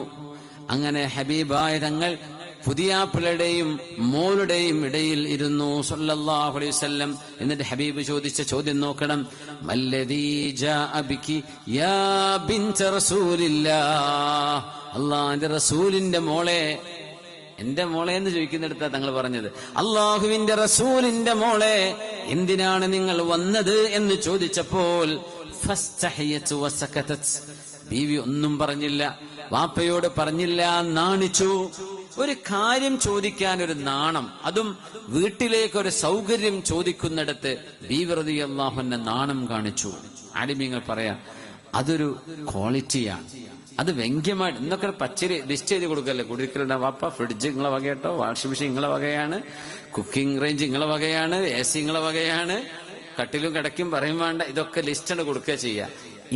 അങ്ങനെ ഹബീബായ തങ്ങൾ പുതിയാപ്പിളുടെയും മോളുടെയും ഇടയിൽ ഇരുന്നു സല്ലല്ലാഹു അലൈഹി വസല്ലം. എന്നിട്ട് ഹബീബ് ചോദിച്ച ചോദ്യം നോക്കണം, മല്ലദീ ജാഅ ബികി യാ ബിൻത റസൂലില്ലാഹ്, അല്ലാഹുവിന്റെ റസൂലിന്റെ മോളെ, എന്റെ മോളെ എന്ന് ചോദിക്കുന്നിടത്താ തങ്ങൾ പറഞ്ഞത്, അല്ലാഹുവിന്റെ റസൂലിന്റെ മോളെ എന്തിനാണ് നിങ്ങൾ വന്നത് എന്ന് ചോദിച്ചപ്പോൾ ഫസ്തഹിയത്ത് വസകതത്, ബീവി ഒന്നും പറഞ്ഞില്ല, വാപ്പയോട് പറഞ്ഞില്ല, നാണിച്ചു. ഒരു കാര്യം ചോദിക്കാൻ ഒരു നാണം, അതും വീട്ടിലേക്കൊരു സൗകര്യം ചോദിക്കുന്നിടത്ത് ബീവി റളിയല്ലാഹു അൻഹ നാണം കാണിച്ചു. ആലിമീങ്ങൾ പറയാ അതൊരു ക്വാളിറ്റിയാണ്. അത് വ്യംഗ്യമായിട്ട് ഇന്നൊക്കെ പച്ചരി ലിസ്റ്റ് ചെയ്ത് കൊടുക്കല്ലേ കുടിക്കലുണ്ട, വാപ്പ ഫ്രിഡ്ജ് നിങ്ങളെ വകയാട്ടോ, വാഷിംഗ് മെഷീൻ നിങ്ങളെ വകയാണ്, കുക്കിംഗ് റേഞ്ച് നിങ്ങളെ വകയാണ്, AC നിങ്ങളെ വകയാണ്, കട്ടിലും കിടക്കും പറയും വേണ്ട, ഇതൊക്കെ ലിസ്റ്റാണ് കൊടുക്കുക ചെയ്യുക.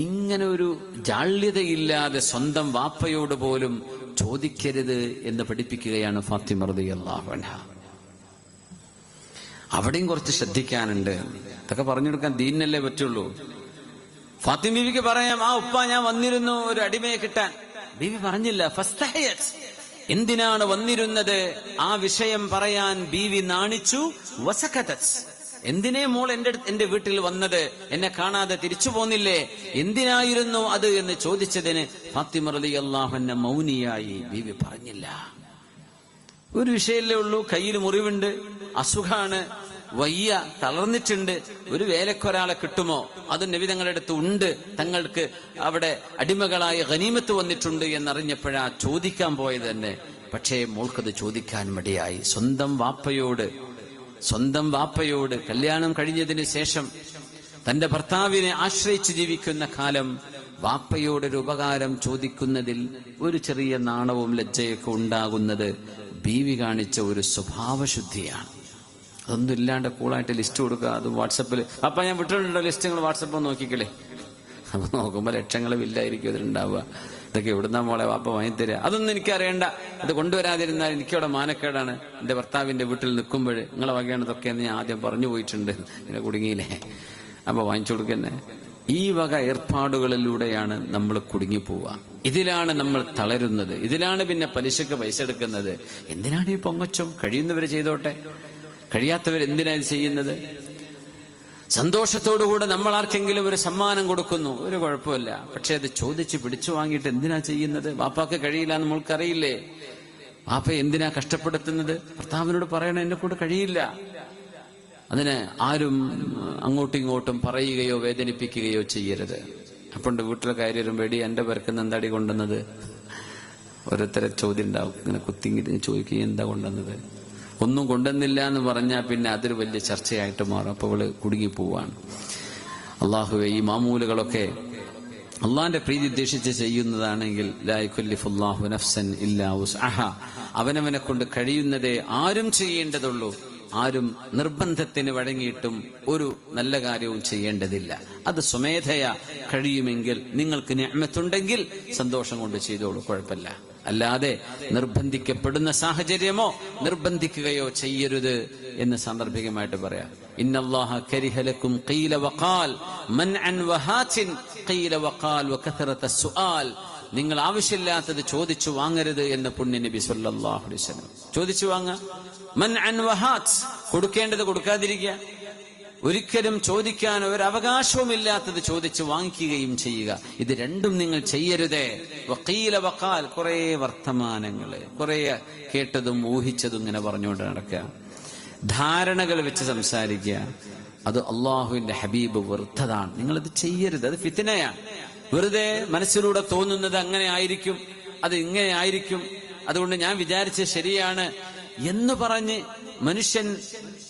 ഇങ്ങനെ ഒരു ജാള്യതയില്ലാതെ സ്വന്തം വാപ്പയോട് പോലും ചോദിക്കരുത് എന്ന് പഠിപ്പിക്കുകയാണ് ഫാത്തിമ റളിയല്ലാഹു അൻഹ. അവിടെയും കുറച്ച് ശ്രദ്ധിക്കാനുണ്ട്. ഇതൊക്കെ പറഞ്ഞു കൊടുക്കാൻ ദീനല്ലേ പറ്റുള്ളൂ. ഫാത്തിമ ബീവിക്ക് പറയാം, ആ ഉപ്പ ഞാൻ വന്നിരുന്നു ഒരു അടിമയെ കിട്ടാൻ. ബീവി പറഞ്ഞില്ല. ഫസ്തഹയത്, എന്തിനാണ് വന്നിരുന്നത് ആ വിഷയം പറയാൻ ബീവി നാണിച്ചു. വസകതത്, എന്തിനേ മോൾ എന്റെ വീട്ടിൽ വന്നത്, എന്നെ കാണാതെ തിരിച്ചു പോന്നില്ലേ, എന്തിനായിരുന്നു അത് എന്ന് ചോദിച്ചതിന് ഫാത്തിമ റളിയല്ലാഹു അൻഹ മൗനിയായി. ബീവി പറഞ്ഞില്ല. ഒരു വിഷയമല്ലേ ഉള്ളൂ, കയ്യിൽ മുറിവുണ്ട്, അസുഖാണ്, വയ്യ, തളർന്നിട്ടുണ്ട്, ഒരു വേലക്കൊരാളെ കിട്ടുമോ, അത് നബി തങ്ങളുടെ അടുത്ത് ഉണ്ട്, തങ്ങൾക്ക് അവിടെ അടിമകളായ ഗനീമത്ത് വന്നിട്ടുണ്ട് എന്നറിഞ്ഞപ്പോഴാ ചോദിക്കാൻ പോയത് തന്നെ. പക്ഷേ മോൾക്കത് ചോദിക്കാൻ മടിയായി. സ്വന്തം വാപ്പയോട് കല്യാണം കഴിഞ്ഞതിന് ശേഷം തന്റെ ഭർത്താവിനെ ആശ്രയിച്ച് ജീവിക്കുന്ന കാലം വാപ്പയോടൊരു ഉപകാരം ചോദിക്കുന്നതിൽ ഒരു ചെറിയ നാണവും ലജ്ജയൊക്കെ ഉണ്ടാകുന്നത് ബീവി കാണിച്ച ഒരു സ്വഭാവശുദ്ധിയാണ്. അതൊന്നും ഇല്ലാണ്ട് കൂളായിട്ട് ലിസ്റ്റ് കൊടുക്കുക, അത് വാട്സപ്പിൽ, അപ്പൊ ഞാൻ വിട്ടിട്ടുണ്ടോ ലിസ്റ്റ്, നിങ്ങൾ വാട്സപ്പ് നോക്കിക്കല്ലേ. അപ്പൊ നോക്കുമ്പോ ലക്ഷങ്ങളും ഇല്ലായിരിക്കും അതിലുണ്ടാവുക. ഇതൊക്കെ എവിടുന്നാ മോളെ വാപ്പ വാങ്ങിത്തരിക, അതൊന്നും എനിക്കറിയണ്ട, അത് കൊണ്ടുവരാതിരുന്നാൽ എനിക്കവിടെ മാനക്കേടാണ്. എന്റെ ഭർത്താവിന്റെ വീട്ടിൽ നിൽക്കുമ്പോൾ നിങ്ങളെ വകയാണ് ഇതൊക്കെ എന്ന് ഞാൻ ആദ്യം പറഞ്ഞു പോയിട്ടുണ്ട്, ഇങ്ങനെ കുടുങ്ങിയില്ലേ, അപ്പൊ വാങ്ങിച്ചു കൊടുക്കന്നെ. ഈ വക ഏർപ്പാടുകളിലൂടെയാണ് നമ്മൾ കുടുങ്ങിപ്പോവുക. ഇതിലാണ് നമ്മൾ തളരുന്നത്. ഇതിലാണ് പിന്നെ പലിശക്ക് പൈസ എടുക്കുന്നത്. എന്തിനാണ് ഈ പൊങ്ങച്ചം? കഴിയുന്നവര് ചെയ്തോട്ടെ, കഴിയാത്തവരെന്തിനാ ഇത് ചെയ്യുന്നത്? സന്തോഷത്തോടുകൂടെ നമ്മൾ ആർക്കെങ്കിലും ഒരു സമ്മാനം കൊടുക്കുന്നു, ഒരു കുഴപ്പമില്ല. പക്ഷെ അത് ചോദിച്ച് പിടിച്ചു വാങ്ങിയിട്ട് എന്തിനാ ചെയ്യുന്നത്? വാപ്പാക്ക് കഴിയില്ല എന്ന് നമ്മൾക്കറിയില്ലേ? വാപ്പ എന്തിനാ കഷ്ടപ്പെടുത്തുന്നത്? ഭർത്താവിനോട് പറയണം, എന്നെ കൊണ്ട് കഴിയില്ല. അതിന് ആരും അങ്ങോട്ടും ഇങ്ങോട്ടും പറയുകയോ വേദനിപ്പിക്കുകയോ ചെയ്യരുത്. അപ്പോണ്ട് വീട്ടിലെ കാര്യം വേടി എന്റെ പേർക്ക് എന്താടി കൊണ്ടുവന്നത്, ഓരോരുത്തരെ ചോദ്യം ഉണ്ടാവും. ഇങ്ങനെ കുത്തിങ്ങി ചോദിക്കുകയും എന്താ കൊണ്ടുവന്നത്, ഒന്നും കൊണ്ടുവന്നില്ല എന്ന് പറഞ്ഞാൽ പിന്നെ അതൊരു വലിയ ചർച്ചയായിട്ട് മാറും. അപ്പൊ അവള് കുടുങ്ങിപ്പോവാണ്. അള്ളാഹുവെ, ഈ മാമൂലുകളൊക്കെ അള്ളാന്റെ പ്രീതി ഉദ്ദേശിച്ച് ചെയ്യുന്നതാണെങ്കിൽ ലാ യുകല്ലിഫുല്ലാഹു നഫ്സൻ ഇല്ലാ വുസ്അഹാ, അവനവനെ കൊണ്ട് കഴിയുന്നതേ ആരും ചെയ്യേണ്ടതുള്ളൂ. ആരും നിർബന്ധത്തിന് വഴങ്ങിയിട്ടും ഒരു നല്ല കാര്യവും ചെയ്യേണ്ടതില്ല. അത് സ്വമേധയാ കഴിയുമെങ്കിൽ, നിങ്ങൾക്ക് നിഅ്മത്തുണ്ടെങ്കിൽ സന്തോഷം കൊണ്ട് ചെയ്തോളൂ, കുഴപ്പമില്ല. അല്ലാതെ നിർബന്ധിക്കപ്പെടുന്ന സാഹചര്യമോ നിർബന്ധിക്കുകയോ ചെയ്യരുത് എന്ന് സാന്ദർഭികമായിട്ട് പറയാം. ഇന്നല്ലാഹ കരിഹ ലക്കും ഖീല വഖാൽ മൻഅൻ വഹാത്തിൻ ഖീല വഖാൽ വകഥറത സുആൽ. നിങ്ങൾ ആവശ്യമില്ലാത്തത് ചോദിച്ചു വാങ്ങരുത് എന്ന് പുണ്യ നബി സല്ലല്ലാഹു അലൈഹി വസല്ലം. ചോദിച്ചു വാങ്ങുക, മൻഅൻ വഹാത്ത്, കൊടുക്കേണ്ടത് കൊടുക്കാതിരിക്കുക, ഒരിക്കലും ചോദിക്കാൻ ഒരു അവകാശവുമില്ലാത്തത് ചോദിച്ച് വാങ്ങിക്കുകയും ചെയ്യുക. ഇത് രണ്ടും നിങ്ങൾ ചെയ്യരുതേ. വഖീല വഖാൽ, കുറെ വർത്തമാനങ്ങള്, കുറെ കേട്ടതും ഊഹിച്ചതും ഇങ്ങനെ പറഞ്ഞുകൊണ്ട് നടക്കുക, ധാരണകൾ വെച്ച് സംസാരിക്കുക. അത് അള്ളാഹുവിന്റെ ഹബീബ് വെറുത്തതാണ്. നിങ്ങളത് ചെയ്യരുത്. അത് ഫിത്നയാണ്. വെറുതെ മനസ്സിലൂടെ തോന്നുന്നത് അങ്ങനെ ആയിരിക്കും, അത് ഇങ്ങനെ ആയിരിക്കും, അതുകൊണ്ട് ഞാൻ വിചാരിച്ചത് ശരിയാണ് എന്ന് പറഞ്ഞ് മനുഷ്യൻ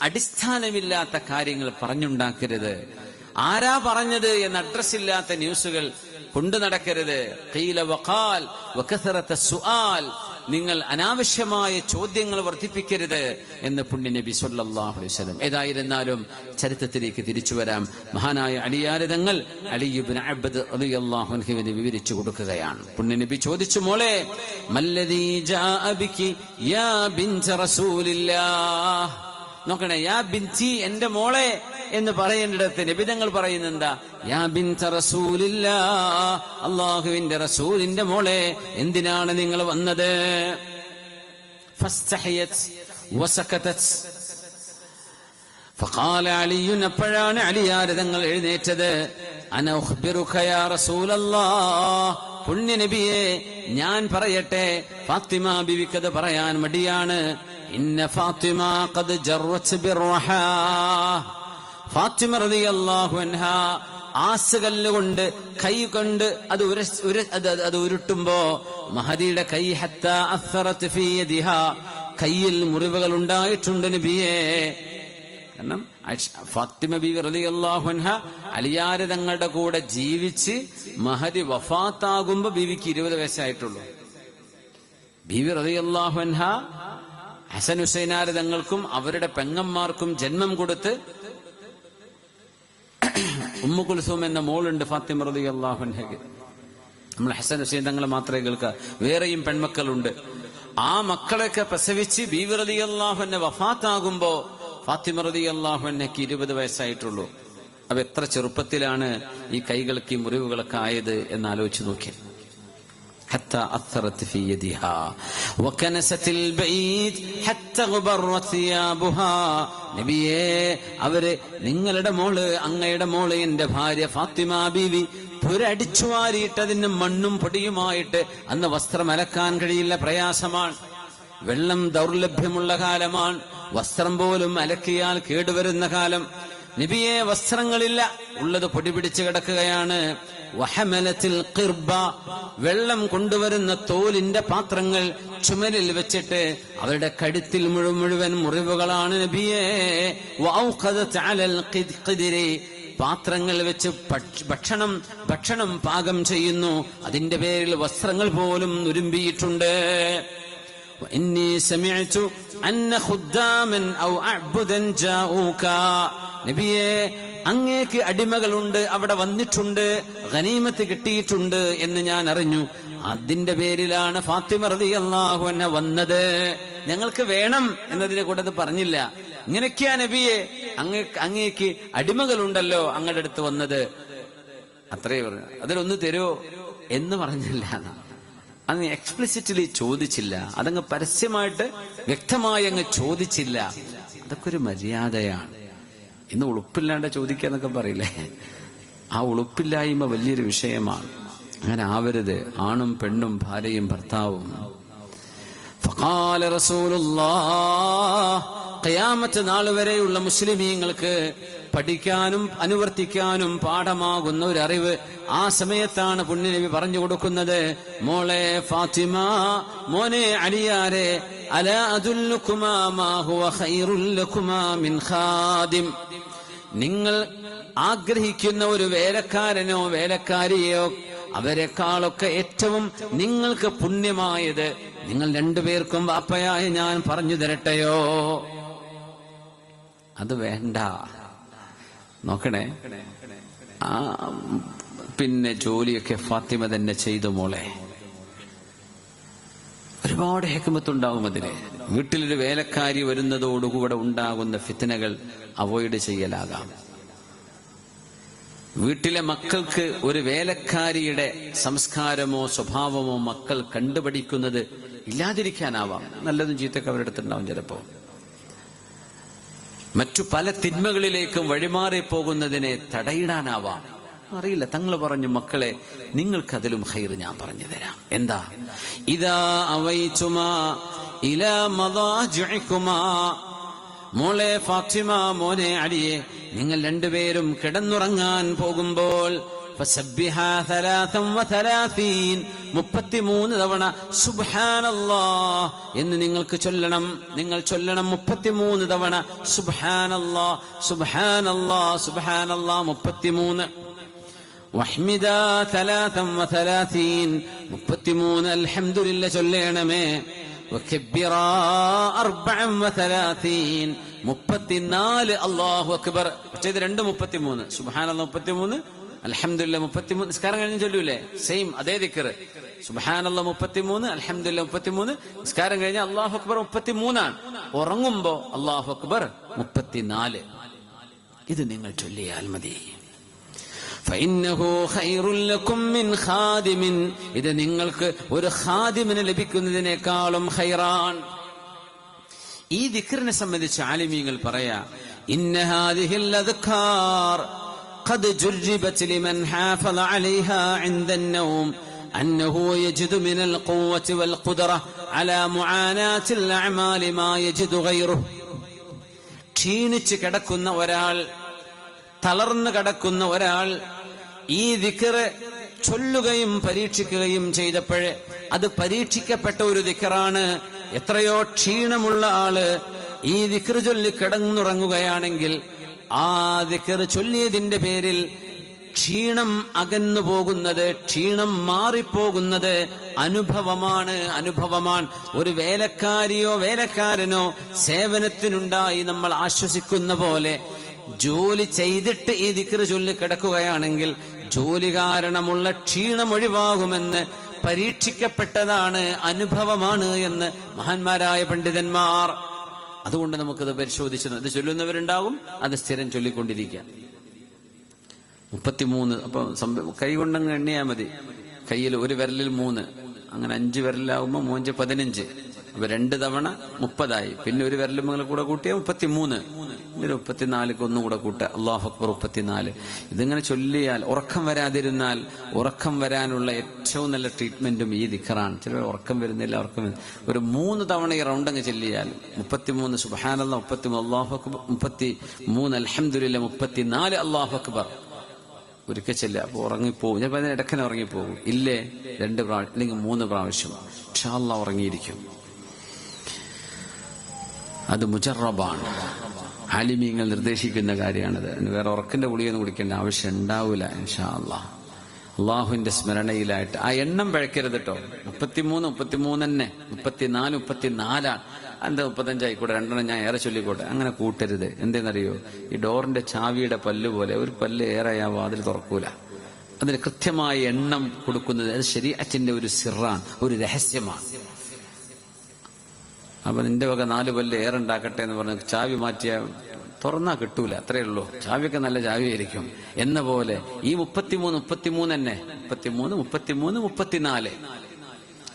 അടിസ്ഥാനമില്ലാത്ത കാര്യങ്ങൾ പറഞ്ഞുണ്ടാക്കരുത്. ആരാ പറഞ്ഞത് എന്ന അഡ്രസ് ഇല്ലാത്ത ന്യൂസുകൾ കൊണ്ടു നടക്കരുത്. ഖീല വഖാൽ വകഥറത സുആൽ, നിങ്ങൾ അനാവശ്യമായ ചോദ്യങ്ങൾ വർദ്ധിപ്പിക്കരുത് എന്ന് പുണ്യ നബി സല്ലല്ലാഹു അലൈഹി വസല്ലം. ഏതായിരുന്നാലും ചരിത്രത്തിലേക്ക് തിരിച്ചു വരാം. മഹാനായ അലിയാർ തങ്ങൾ അലി ഇബ്നു അബ്ദ് റളിയല്ലാഹു അൻഹുവിനെ വിവരിച്ചു കൊടുക്കുകയാണ്. പുണ്യ നബി ചോദിച്ചു, മോളെ, മല്ലദീ ജാഅ ബികി യാ ബിൻത റസൂലില്ലാഹ്. നോക്കണേ, യാ ബിൻതി, എന്റെ മോളെ എന്ന് പറയേണ്ടിടത്ത് നബിതങ്ങൾ പറയുന്നത് എന്താ? യാ ബിൻത റസൂലില്ലാഹ്, അല്ലാഹുവിന്റെ റസൂലിന്റെ മോളെ, എന്തിനാണ് നിങ്ങൾ വന്നത്? ഫസ്തഹിയത് വസകതത് ഫഖാല അലിയുൻ, അപ്പോഴാണ് അലിയാർ തങ്ങൾ എഴുന്നേറ്റത്. അന ഉഖ്ബിറുക യാ റസൂലല്ലാഹ്, പുണ്യ നബിയെ ഞാൻ പറയട്ടെ. ഫാത്തിമ ബിവിക്കത് പറയാൻ മടിയാണ്. ഇന്ന ഫാത്തിമ ഖദ് ജറത് ബിർറഹാ, ഫാത്തിമ റളിയല്ലാഹു അൻഹാ ആസുകല്ലുകൊണ്ട്, കൈ കൊണ്ട് അത് ഉരുട്ടുമ്പോ മഹദിയുടെ കൈ ഹത്താ അസ്റത് ഫീ യദിഹാ, കയ്യിൽ മുറിവുകൾ ഉണ്ടായിട്ടുണ്ട് നബിയേ. കാരണം ഫാത്തിമ ബീവി റളിയല്ലാഹു അൻഹ അലിയാർ തങ്ങളുടെ കൂടെ ജീവിച്ച് മഹദി വഫാത്താകുമ്പോ ബീവിക്ക് 20 വയസ്സായിട്ടുള്ളൂ. ബീവി റളിയല്ലാഹു അൻഹ ഹസൻ ഹുസൈനാർ തങ്ങൾക്കും അവരുടെ പെങ്ങന്മാർക്കും ജന്മം കൊടുത്ത് ഉമ്മു കുൽസൂം എന്ന മോളുണ്ട് ഫാത്തിമ റളിയല്ലാഹു അൻഹയ്ക്ക്. നമ്മൾ ഹസൻ ഹുസൈൻ തങ്ങൾ മാത്രമേ കേൾക്കുക, വേറെയും പെൺമക്കളുണ്ട്. ആ മക്കളെയൊക്കെ പ്രസവിച്ച് ബീവി റളിയല്ലാഹു അൻഹ വഫാത്താകുമ്പോ ഫാത്തിമ റളിയല്ലാഹു അൻഹയ്ക്ക് 20 വയസ്സായിട്ടുള്ളൂ. അപ്പൊ എത്ര ചെറുപ്പത്തിലാണ് ഈ കൈകൾക്ക് മുറിവുകളൊക്കെ ആയത് എന്ന് ആലോചിച്ച് നോക്കി. حتى أثرت في يدها وكنست البيت حتى غبرت ثيابها. നബിയേ, അവര് നിങ്ങളുടെ മോള്, അങ്ങയുടെ മോള്, എന്റെ ഭാര്യ ഫാത്തിമ ബീവി പുരടിച്ചു വാരിയിട്ട് അതിന് മണ്ണും പൊടിയുമായിട്ട് അന്ന് വസ്ത്രം അലക്കാൻ കഴിയില്ല, പ്രയാസമാണ്. വെള്ളം ദൗർലഭ്യമുള്ള കാലമാണ്. വസ്ത്രം പോലും അലക്കിയാൽ കേടുവരുന്ന കാലം. നബിയെ, വസ്ത്രങ്ങളില്ല, ഉള്ളത് പൊടി പിടിച്ച് കിടക്കുകയാണ്. വഹമലത്തിൽ ഖിർബ, വെള്ളം കൊണ്ടുവരുന്ന തോലിന്റെ പാത്രങ്ങൾ ചുമലിൽ വെച്ചിട്ട് അവരുടെ കഴുത്തിൽ മുഴുവൻ മുറിവുകളാണ് നബിയെ. വഔഖദത് അലൽ ഖിദ്രി, പാത്രങ്ങൾ വെച്ച് ഭക്ഷണം പാകം ചെയ്യുന്നു, അതിന്റെ പേരിൽ വസ്ത്രങ്ങൾ പോലും നുരുമ്പിയിട്ടുണ്ട്. ഇന്നി സമിഅതു അന്ന ഖുദ്ദാമൻ ഔ അഅ്ബുദൻ ജാഊക, നബിയേ, അങ്ങേക്ക് അടിമകളുണ്ട്, അവിടെ വന്നിട്ടുണ്ട്, ഗനീമത്ത് കിട്ടിയിട്ടുണ്ട് എന്ന് ഞാൻ അറിഞ്ഞു. അതിന്റെ പേരിലാണ് ഫാത്തിമ റളിയല്ലാഹു അൻഹ വന്നത്. ഞങ്ങൾക്ക് വേണം എന്നതിനെ കൂടെ അത് പറഞ്ഞില്ല. ഇങ്ങനെയൊക്കെയാ നബിയെ, അങ്ങേക്ക് അടിമകളുണ്ടല്ലോ, അങ്ങയുടെ അടുത്ത് വന്നത്, അത്രേ പറഞ്ഞു. അതിലൊന്ന് തരോ എന്ന് പറഞ്ഞില്ല. അങ്ങ് എക്സ്പ്ലിസിറ്റ്ലി ചോദിച്ചില്ല, അതങ്ങ് പരസ്യമായിട്ട് വ്യക്തമായി അങ്ങ് ചോദിച്ചില്ല. അതൊക്കെ ഒരു മര്യാദയാണ്. ഇന്ന് ഉളുപ്പില്ലാണ്ട് ചോദിക്കാന്നൊക്കെ പറയില്ലേ, ആ ഉളുപ്പില്ലായ്മ വലിയൊരു വിഷയമാണ്. അങ്ങനെ ആവരുത്, ആണും പെണ്ണും ഭാര്യയും ഭർത്താവും. ഫഖാല റസൂലുള്ളാഹ്, ഖിയാമത്ത് നാൾ വരെയുള്ള മുസ്ലിമീങ്ങൾക്ക് പഠിക്കാനും അനുവർത്തിക്കാനും പാഠമാകുന്ന ഒരു അറിവ് ആ സമയത്താണ് പുണ്യനബി പറഞ്ഞു കൊടുക്കുന്നത്. മോളെ ഫാത്തിമ, മോനെ അലിയാരെ, അലാ അദുല്ലുകുമാ മാ ഹുവ ഖൈറുൽ ലകുമാ മിൻ ഖാദിം, നിങ്ങൾ ആഗ്രഹിക്കുന്ന ഒരു വേലക്കാരനോ വേലക്കാരിയോ അവരെക്കാളൊക്കെ ഏറ്റവും നിങ്ങൾക്ക് പുണ്യമായത് നിങ്ങൾ രണ്ടുപേർക്കും വാപ്പയായ ഞാൻ പറഞ്ഞു തരട്ടെയോ? അത് വേണ്ട. നോക്കണേ, പിന്നെ ജോലിയൊക്കെ ഫാത്തിമ തന്നെ ചെയ്തു മോളെ. ഒരുപാട് ഹിക്മത്തുണ്ടാവും അതിന്. വീട്ടിലൊരു വേലക്കാരി വരുന്നതോടുകൂടെ ഉണ്ടാകുന്ന ഫിത്നകൾ അവോയ്ഡ് ചെയ്യലാകാം. വീട്ടിലെ മക്കൾക്ക് ഒരു വേലക്കാരിയുടെ സംസ്കാരമോ സ്വഭാവമോ മക്കൾ കണ്ടുപഠിക്കുന്നത് ഇല്ലാതിരിക്കാനാവാം. നല്ലതും ചീത്തയൊക്കെ അവരുടെ അടുത്തുണ്ടാവും. ചിലപ്പോ മറ്റു പല തിന്മകളിലേക്കും വഴിമാറിപ്പോകുന്നതിനെ തടയിടാനാവാം. അറിയില്ല. തങ്ങൾ പറഞ്ഞു, മക്കളെ നിങ്ങൾക്കതിലും ഖൈറ് ഞാൻ പറഞ്ഞു തരാം. എന്താ? ഇദാ അവൈതുമാ ഇലാ മദാജിഇകുമാ, മോളെ ഫാത്തിമ, മോനെ അലിയെ, നിങ്ങൾ രണ്ടുപേരും കിടന്നുറങ്ങാൻ പോകുമ്പോൾ ഫസബ്ബിഹാ 33 തവണ സുബ്ഹാനല്ലാഹ് എന്ന് നിങ്ങൾക്ക് ചൊല്ലണം. നിങ്ങൾ ചൊല്ലണം 33 തവണ സുബ്ഹാനല്ലാഹ് സുബ്ഹാനല്ലാഹ് സുബ്ഹാനല്ലാഹ് 33. വഹ്മിദാ 33 അൽഹംദുലില്ലാഹ് ചൊല്ലണമേ. വകബ്ബിറാ 34 അല്ലാഹു അക്ബർ. പക്ഷേ ഇത് രണ്ട് 33. സുബ്ഹാനല്ലാഹ് 33, അൽഹംദുലില്ലാഹ് 33. നിസ്കാരം കഴിഞ്ഞ് ചൊല്ലൂലേ? സെയിം അതേ ദിക്ർ. സുബ്ഹാനല്ലാഹ് 33, അൽഹംദുലില്ലാഹ് 33. നിസ്കാരം കഴിഞ്ഞ അല്ലാഹു അക്ബർ 33 ആണ്. ഉറങ്ങുമ്പോ അല്ലാഹു അക്ബർ 34. ഇത് നിങ്ങൾ ചൊല്ലിയാൽ മതി. ഫഇന്നഹു ഖൈറുൽ ലക്കും മിൻ ഖാദിമിൻ, ഇത് നിങ്ങൾക്ക് ഒരു ഖാദിമിനെ ലഭിക്കുന്നതിനേക്കാളും ഖൈറാൻ. ഈ ദിക്റിനെ സംബന്ധിച്ച് ആലിമീങ്ങൾ പറയാ, ഇന്ന ഹാദിഹിൽ അദ്കാർ ഖദ് ജുർബത് ലിമൻ ഹാഫള അലൈഹാ ഇൻദ النوم അന്നഹു യജിദു മിനൽ ഖുവ്വതി വൽ ഖുദ്റ അലാ മുആനാത്തിൽ അഅമാൽ മാ യജിദു ഗൈറുഹു. ക്ഷീണിച്ച് കിടക്കുന്ന ഒരാൾ, തളർന്നു കിടക്കുന്ന ഒരാൾ ഈ ദിക്ർ ചൊല്ലുകയും പരീക്ഷിക്കുകയും ചെയ്തപ്പോഴേ അത് പരീക്ഷിക്കപ്പെട്ട ഒരു ദിക്റാണ്. എത്രയോ ക്ഷീണമുള്ള ആള് ഈ ദിക്ർ ചൊല്ലി കിടന്നുറങ്ങുകയാണെങ്കിൽ ആ ദിക്ർ ചൊല്ലിയതിന്റെ പേരിൽ ക്ഷീണം അകന്നു പോകുന്നത്, ക്ഷീണം മാറിപ്പോകുന്നത് അനുഭവമാണ്. ഒരു വേലക്കാരിയോ വേലക്കാരനോ സേവനത്തിനുണ്ടായി നമ്മൾ ആശ്വസിക്കുന്ന പോലെ ജോലി ചെയ്തിട്ട് ഈ ദിക്ർ ചൊല്ലി കിടക്കുകയാണെങ്കിൽ ജോലി കാരണമുള്ള ക്ഷീണം ഒഴിവാകുമെന്ന് പരീക്ഷിക്കപ്പെട്ടതാണ്, അനുഭവമാണ് എന്ന് മഹാന്മാരായ പണ്ഡിതന്മാർ. അതുകൊണ്ട് നമുക്കത് പരിശോധിച്ചു. ഇത് ചൊല്ലുന്നവരുണ്ടാകും, അത് സ്ഥിരം ചൊല്ലിക്കൊണ്ടിരിക്കുക. 33. അപ്പൊ കൈ കൊണ്ടങ്ങ് എണ്ണിയാ മതി. കയ്യിൽ ഒരു വിരലിൽ 3, അങ്ങനെ 5 വിരലിലാവുമ്പോ 3 15. അപ്പൊ 2 തവണ 30 പിന്നെ ഒരു വിരലും കൂടെ കൂട്ടിയാ 33. 34 ഒന്നും കൂടെ കൂട്ടുക. അല്ലാഹു അക്ബർ 34. ഇതിങ്ങനെ ചൊല്ലിയാൽ ഉറക്കം വരാതിരുന്നാൽ ഉറക്കം വരാനുള്ള ഏറ്റവും നല്ല ട്രീറ്റ്മെന്റും ഈ ദിക്റാണ്. ചിലർ ഉറക്കം വരുന്നില്ല, ഒരു 3 തവണ ഈ റൗണ്ട് അങ്ങ് ചൊല്ലിയാൽ 33 സുബ്ഹാനല്ലാഹ് 33 അല്ലാഹു അക്ബർ 33 അൽഹംദുലില്ലാഹ് 34 അല്ലാഹു അക്ബർ ഒരിക്കൽ ചെല്ലുക. അപ്പൊ ഉറങ്ങിപ്പോകും. ചിലപ്പോൾ അതിന് ഇടക്കനെ ഉറങ്ങിപ്പോകും. ഇല്ലേ 2 പ്രാവശ്യം അല്ലെങ്കിൽ 3 പ്രാവശ്യം ഇൻഷാ അല്ലാഹ് ഉറങ്ങിയിരിക്കും. അത് മുജറബാണ്. ആലിമീങ്ങൾ നിർദ്ദേശിക്കുന്ന കാര്യമാണത്. വേറെ ഉറക്കിന്റെ ഗുളിയൊന്നും കുടിക്കേണ്ട ആവശ്യം ഉണ്ടാവില്ല ഇൻഷാ അല്ലാഹ്. അള്ളാഹുവിന്റെ സ്മരണയിലായിട്ട് ആ എണ്ണം പഴക്കരുത് കേട്ടോ. 33 തന്നെ, 34 34. എന്താ 35 ആയിക്കോട്ടെ, 2 ഞാൻ ഏറെ ചൊല്ലിക്കോട്ടെ, അങ്ങനെ കൂട്ടരുത്. എന്തെന്നറിയോ? ഈ ഡോറിന്റെ ചാവിയുടെ പല്ല് പോലെ ഒരു പല്ല് ഏറെ ആ വാതിൽ തുറക്കൂല. അതിന് കൃത്യമായ എണ്ണം കൊടുക്കുന്നത് അത് ശരീഅത്തിന്റെ ഒരു സിറാണ്, ഒരു രഹസ്യമാണ്. അപ്പൊ നിന്റെ വക 4 പല്ല് ഏറെ ഉണ്ടാക്കട്ടെ എന്ന് പറഞ്ഞ് ചാവി മാറ്റിയ തുറന്നാ കിട്ടൂല. അത്രയേ ഉള്ളൂ. ചാവിയൊക്കെ നല്ല ചാവിയായിരിക്കും എന്ന പോലെ ഈ 33 തന്നെ, 33 34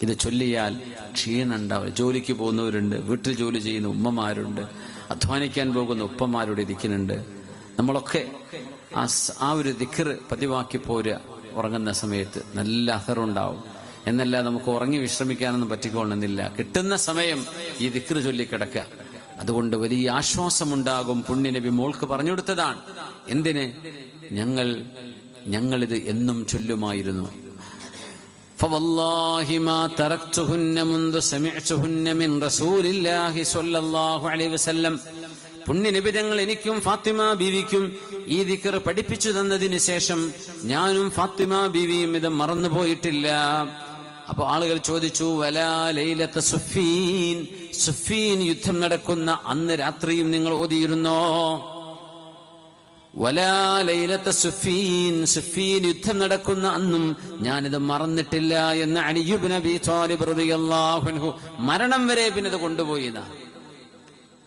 ഇത് ചൊല്ലിയാൽ ക്ഷീണം ഉണ്ടാവില്ല. ജോലിക്ക് പോകുന്നവരുണ്ട്, വീട്ടിൽ ജോലി ചെയ്യുന്ന ഉമ്മമാരുണ്ട്, അധ്വാനിക്കാൻ പോകുന്ന ഉപ്പമാരോട് ഇരിക്കുന്നുണ്ട്. നമ്മളൊക്കെ ആ ഒരു ദിക്ർ പതിവാക്കി പോരുക. ഉറങ്ങുന്ന സമയത്ത് നല്ല അസറുണ്ടാവും. എന്നല്ല നമുക്ക് ഉറങ്ങി വിശ്രമിക്കാനൊന്നും പറ്റിക്കൊള്ളുന്നില്ല. കിട്ടുന്ന സമയം ഈ ദിക്ർ ചൊല്ലിക്കിടക്കുക. അതുകൊണ്ട് വലിയ ആശ്വാസമുണ്ടാകും. പുണ്യനബി മോൾക്ക് പറഞ്ഞു കൊടുത്തതാണ്. എന്തിന്? ഞങ്ങളിത് എന്നും ചൊല്ലുമായിരുന്നു. فوالله ما تركتهن منذ سمعتهن من رسول الله صلى الله عليه وسلم. പുണ്യനബി തങ്ങൾ എനിക്കും ഫാത്തിമ ബീവിക്കും ഈ ദിക്ർ പഠിപ്പിച്ചു തന്നതിന് ശേഷം ഞാനും ഫാത്തിമ ബീവിയും ഇത് മറന്നുപോയിട്ടില്ല. അപ്പൊ ആളുകൾ ചോദിച്ചു, വലാ ലൈലത്ത സുഫീൻ, സുഫീൻ യുദ്ധം നടക്കുന്ന അന്ന് രാത്രിയും നിങ്ങൾ ഓതിയിരുന്നോ? വലാ ലൈലത്ത സുഫീൻ, സുഫീൻ യുദ്ധം നടക്കുന്ന അന്നും ഞാനിത് മറന്നിട്ടില്ല എന്ന് അലി ഇബ്നു അബീ ത്വാലിബ് റളിയല്ലാഹു അൻഹു മരണം വരെ പിന്നെ ഇത് കൊണ്ടുപോയിതാ.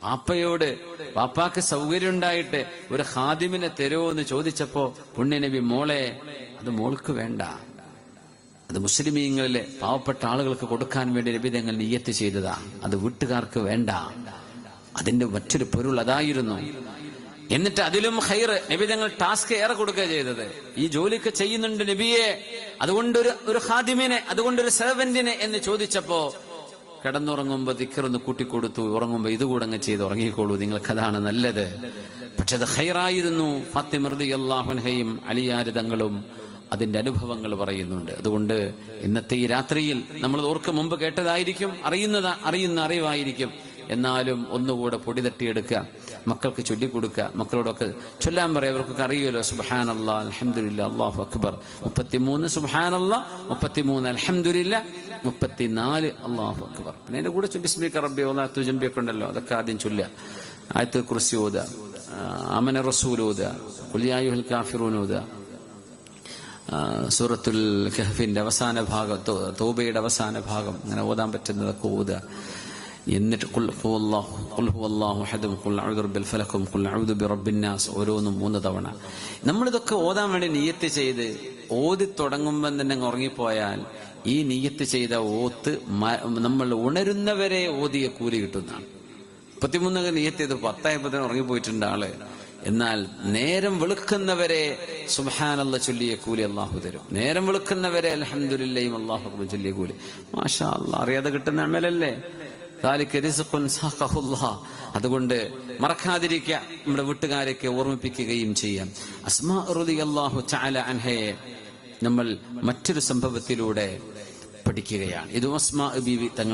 പാപ്പയോട്, പാപ്പാക്ക് സൗകര്യം ഉണ്ടായിട്ട് ഒരു ഖാദിമിനെ തരുമോ എന്ന് ചോദിച്ചപ്പോ പുണ്യനബി, മോളെ അത് മോൾക്ക് വേണ്ട, അത് മുസ്ലിമീങ്ങളിലെ പാവപ്പെട്ട ആളുകൾക്ക് കൊടുക്കാൻ വേണ്ടി നബി തങ്ങൾ നിയ്യത്ത് ചെയ്തതാ, അത് വീട്ടുകാർക്ക് വേണ്ട. അതിന്റെ മറ്റൊരു പൊരുൾ അതായിരുന്നു. എന്നിട്ട് അതിലും ഖൈർ നബി തങ്ങൾ ടാസ്ക് ഏറെ കൊടുക്കുക ചെയ്തത്. ഈ ജോലിക്ക് ചെയ്യുന്നുണ്ട് നബിയെ, അതുകൊണ്ട് ഒരു ഖാദിമിനെ, അതുകൊണ്ടൊരു സെർവന്റിനെ എന്ന് ചോദിച്ചപ്പോ കിടന്നുറങ്ങുമ്പോ ദിക്റൊന്ന് കൂട്ടിക്കൊടുത്തു, ഉറങ്ങുമ്പോ ഇതുകൂടെ അങ്ങ് ചെയ്ത് ഉറങ്ങിക്കോളൂ, നിങ്ങൾക്കതാണ് നല്ലത്. പക്ഷെ അത് ഖൈറായിരുന്നു. ഫാത്തിമ റളിയല്ലാഹു അൻഹയും അലിയാരിതങ്ങളും അതിന്റെ അനുഭവങ്ങൾ പറയുന്നുണ്ട്. അതുകൊണ്ട് ഇന്നത്തെ ഈ രാത്രിയിൽ നമ്മൾ ഓർക്ക് മുമ്പ് കേട്ടതായിരിക്കും, അറിയുന്ന അറിവായിരിക്കും, എന്നാലും ഒന്നുകൂടെ പൊടി തട്ടിയെടുക്കുക, മക്കൾക്ക് ചൊല്ലിക്കൊടുക്കുക, മക്കളോടൊക്കെ ചൊല്ലാൻ പറയാം. അവർക്കൊക്കെ അറിയുമല്ലോ, സുബ്ഹാനല്ലാഹ് അൽഹംദുലില്ലാഹ് അല്ലാഹു അക്ബർ 33 സുബ്ഹാനല്ലാഹ്, 33 അൽഹംദുലില്ലാഹ്, 34 അല്ലാഹു അക്ബർ. പിന്നെ അതിന്റെ കൂടെ ബിസ്മിക റബ്ബി വലാത്തു ജംബിയൊക്കെ ഉണ്ടല്ലോ, അതൊക്കെ ആദ്യം ചൊല്ലുക. ആയത്തുൽ കുർസി ഓതുക, ആമന റസൂൽ ഓതുക, ഖുൽ യാ അയ്യുഹൽ കാഫിറൂൻ ഓതുക, സൂറത്തുൽ കഹ്ഫിന്റെ അവസാന ഭാഗം, തൗബയുടെ അവസാന ഭാഗം, അങ്ങനെ ഓതാൻ പറ്റുന്നതൊക്കെ ഓതുക. എന്നിട്ട് ഖുൽ ഹുവല്ലാഹു അഹദും, ഖുൽ അഊദു ബിറബ്ബിൽ ഫലഖും, ഖുൽ അഊദു ബിറബ്ബിൻ നാസ്, ഓരോന്നും 3 തവണ. നമ്മളിതൊക്കെ ഓതാൻ വേണ്ടി നിയ്യത്ത് ചെയ്ത് ഓതി തുടങ്ങുമ്പോൾ തന്നെ ഉറങ്ങിപ്പോയാൽ ഈ നിയ്യത്ത് ചെയ്ത ഓത്ത് നമ്മൾ ഉണരുന്നവരെ ഓതിയ കൂലി കിട്ടുന്നതാണ്. 33 നിയ്യത്ത് ചെയ്ത് 10 ഉറങ്ങിപ്പോയിട്ടുണ്ട് ആള്. എന്നാൽ നേരം വെളുക്കുന്നവരെ സുബ്ഹാനല്ലാഹ് ചൊല്ലിയ കൂലി അല്ലാഹു തരും. നേരം വെളുക്കുന്നവരെ അൽഹംദുലില്ലാഹി അല്ലാഹു അക്ബർ ചൊല്ലിയ കൂലി. മാഷാ അല്ലാഹ്, അറിയാതെ കിട്ടുന്ന അമലല്ലേ. അതുകൊണ്ട് മറക്കാതിരിക്കുക, നമ്മുടെ വീട്ടുകാരെയൊക്കെ ഓർമ്മിപ്പിക്കുകയും ചെയ്യാം. അസ്മാ റളിയല്ലാഹു തആല അൻഹയെ നമ്മൾ മറ്റൊരു സംഭവത്തിലൂടെ പഠിക്കുകയാണ്. ഇത് അസ്മാ ബീവി തങ്ങൾ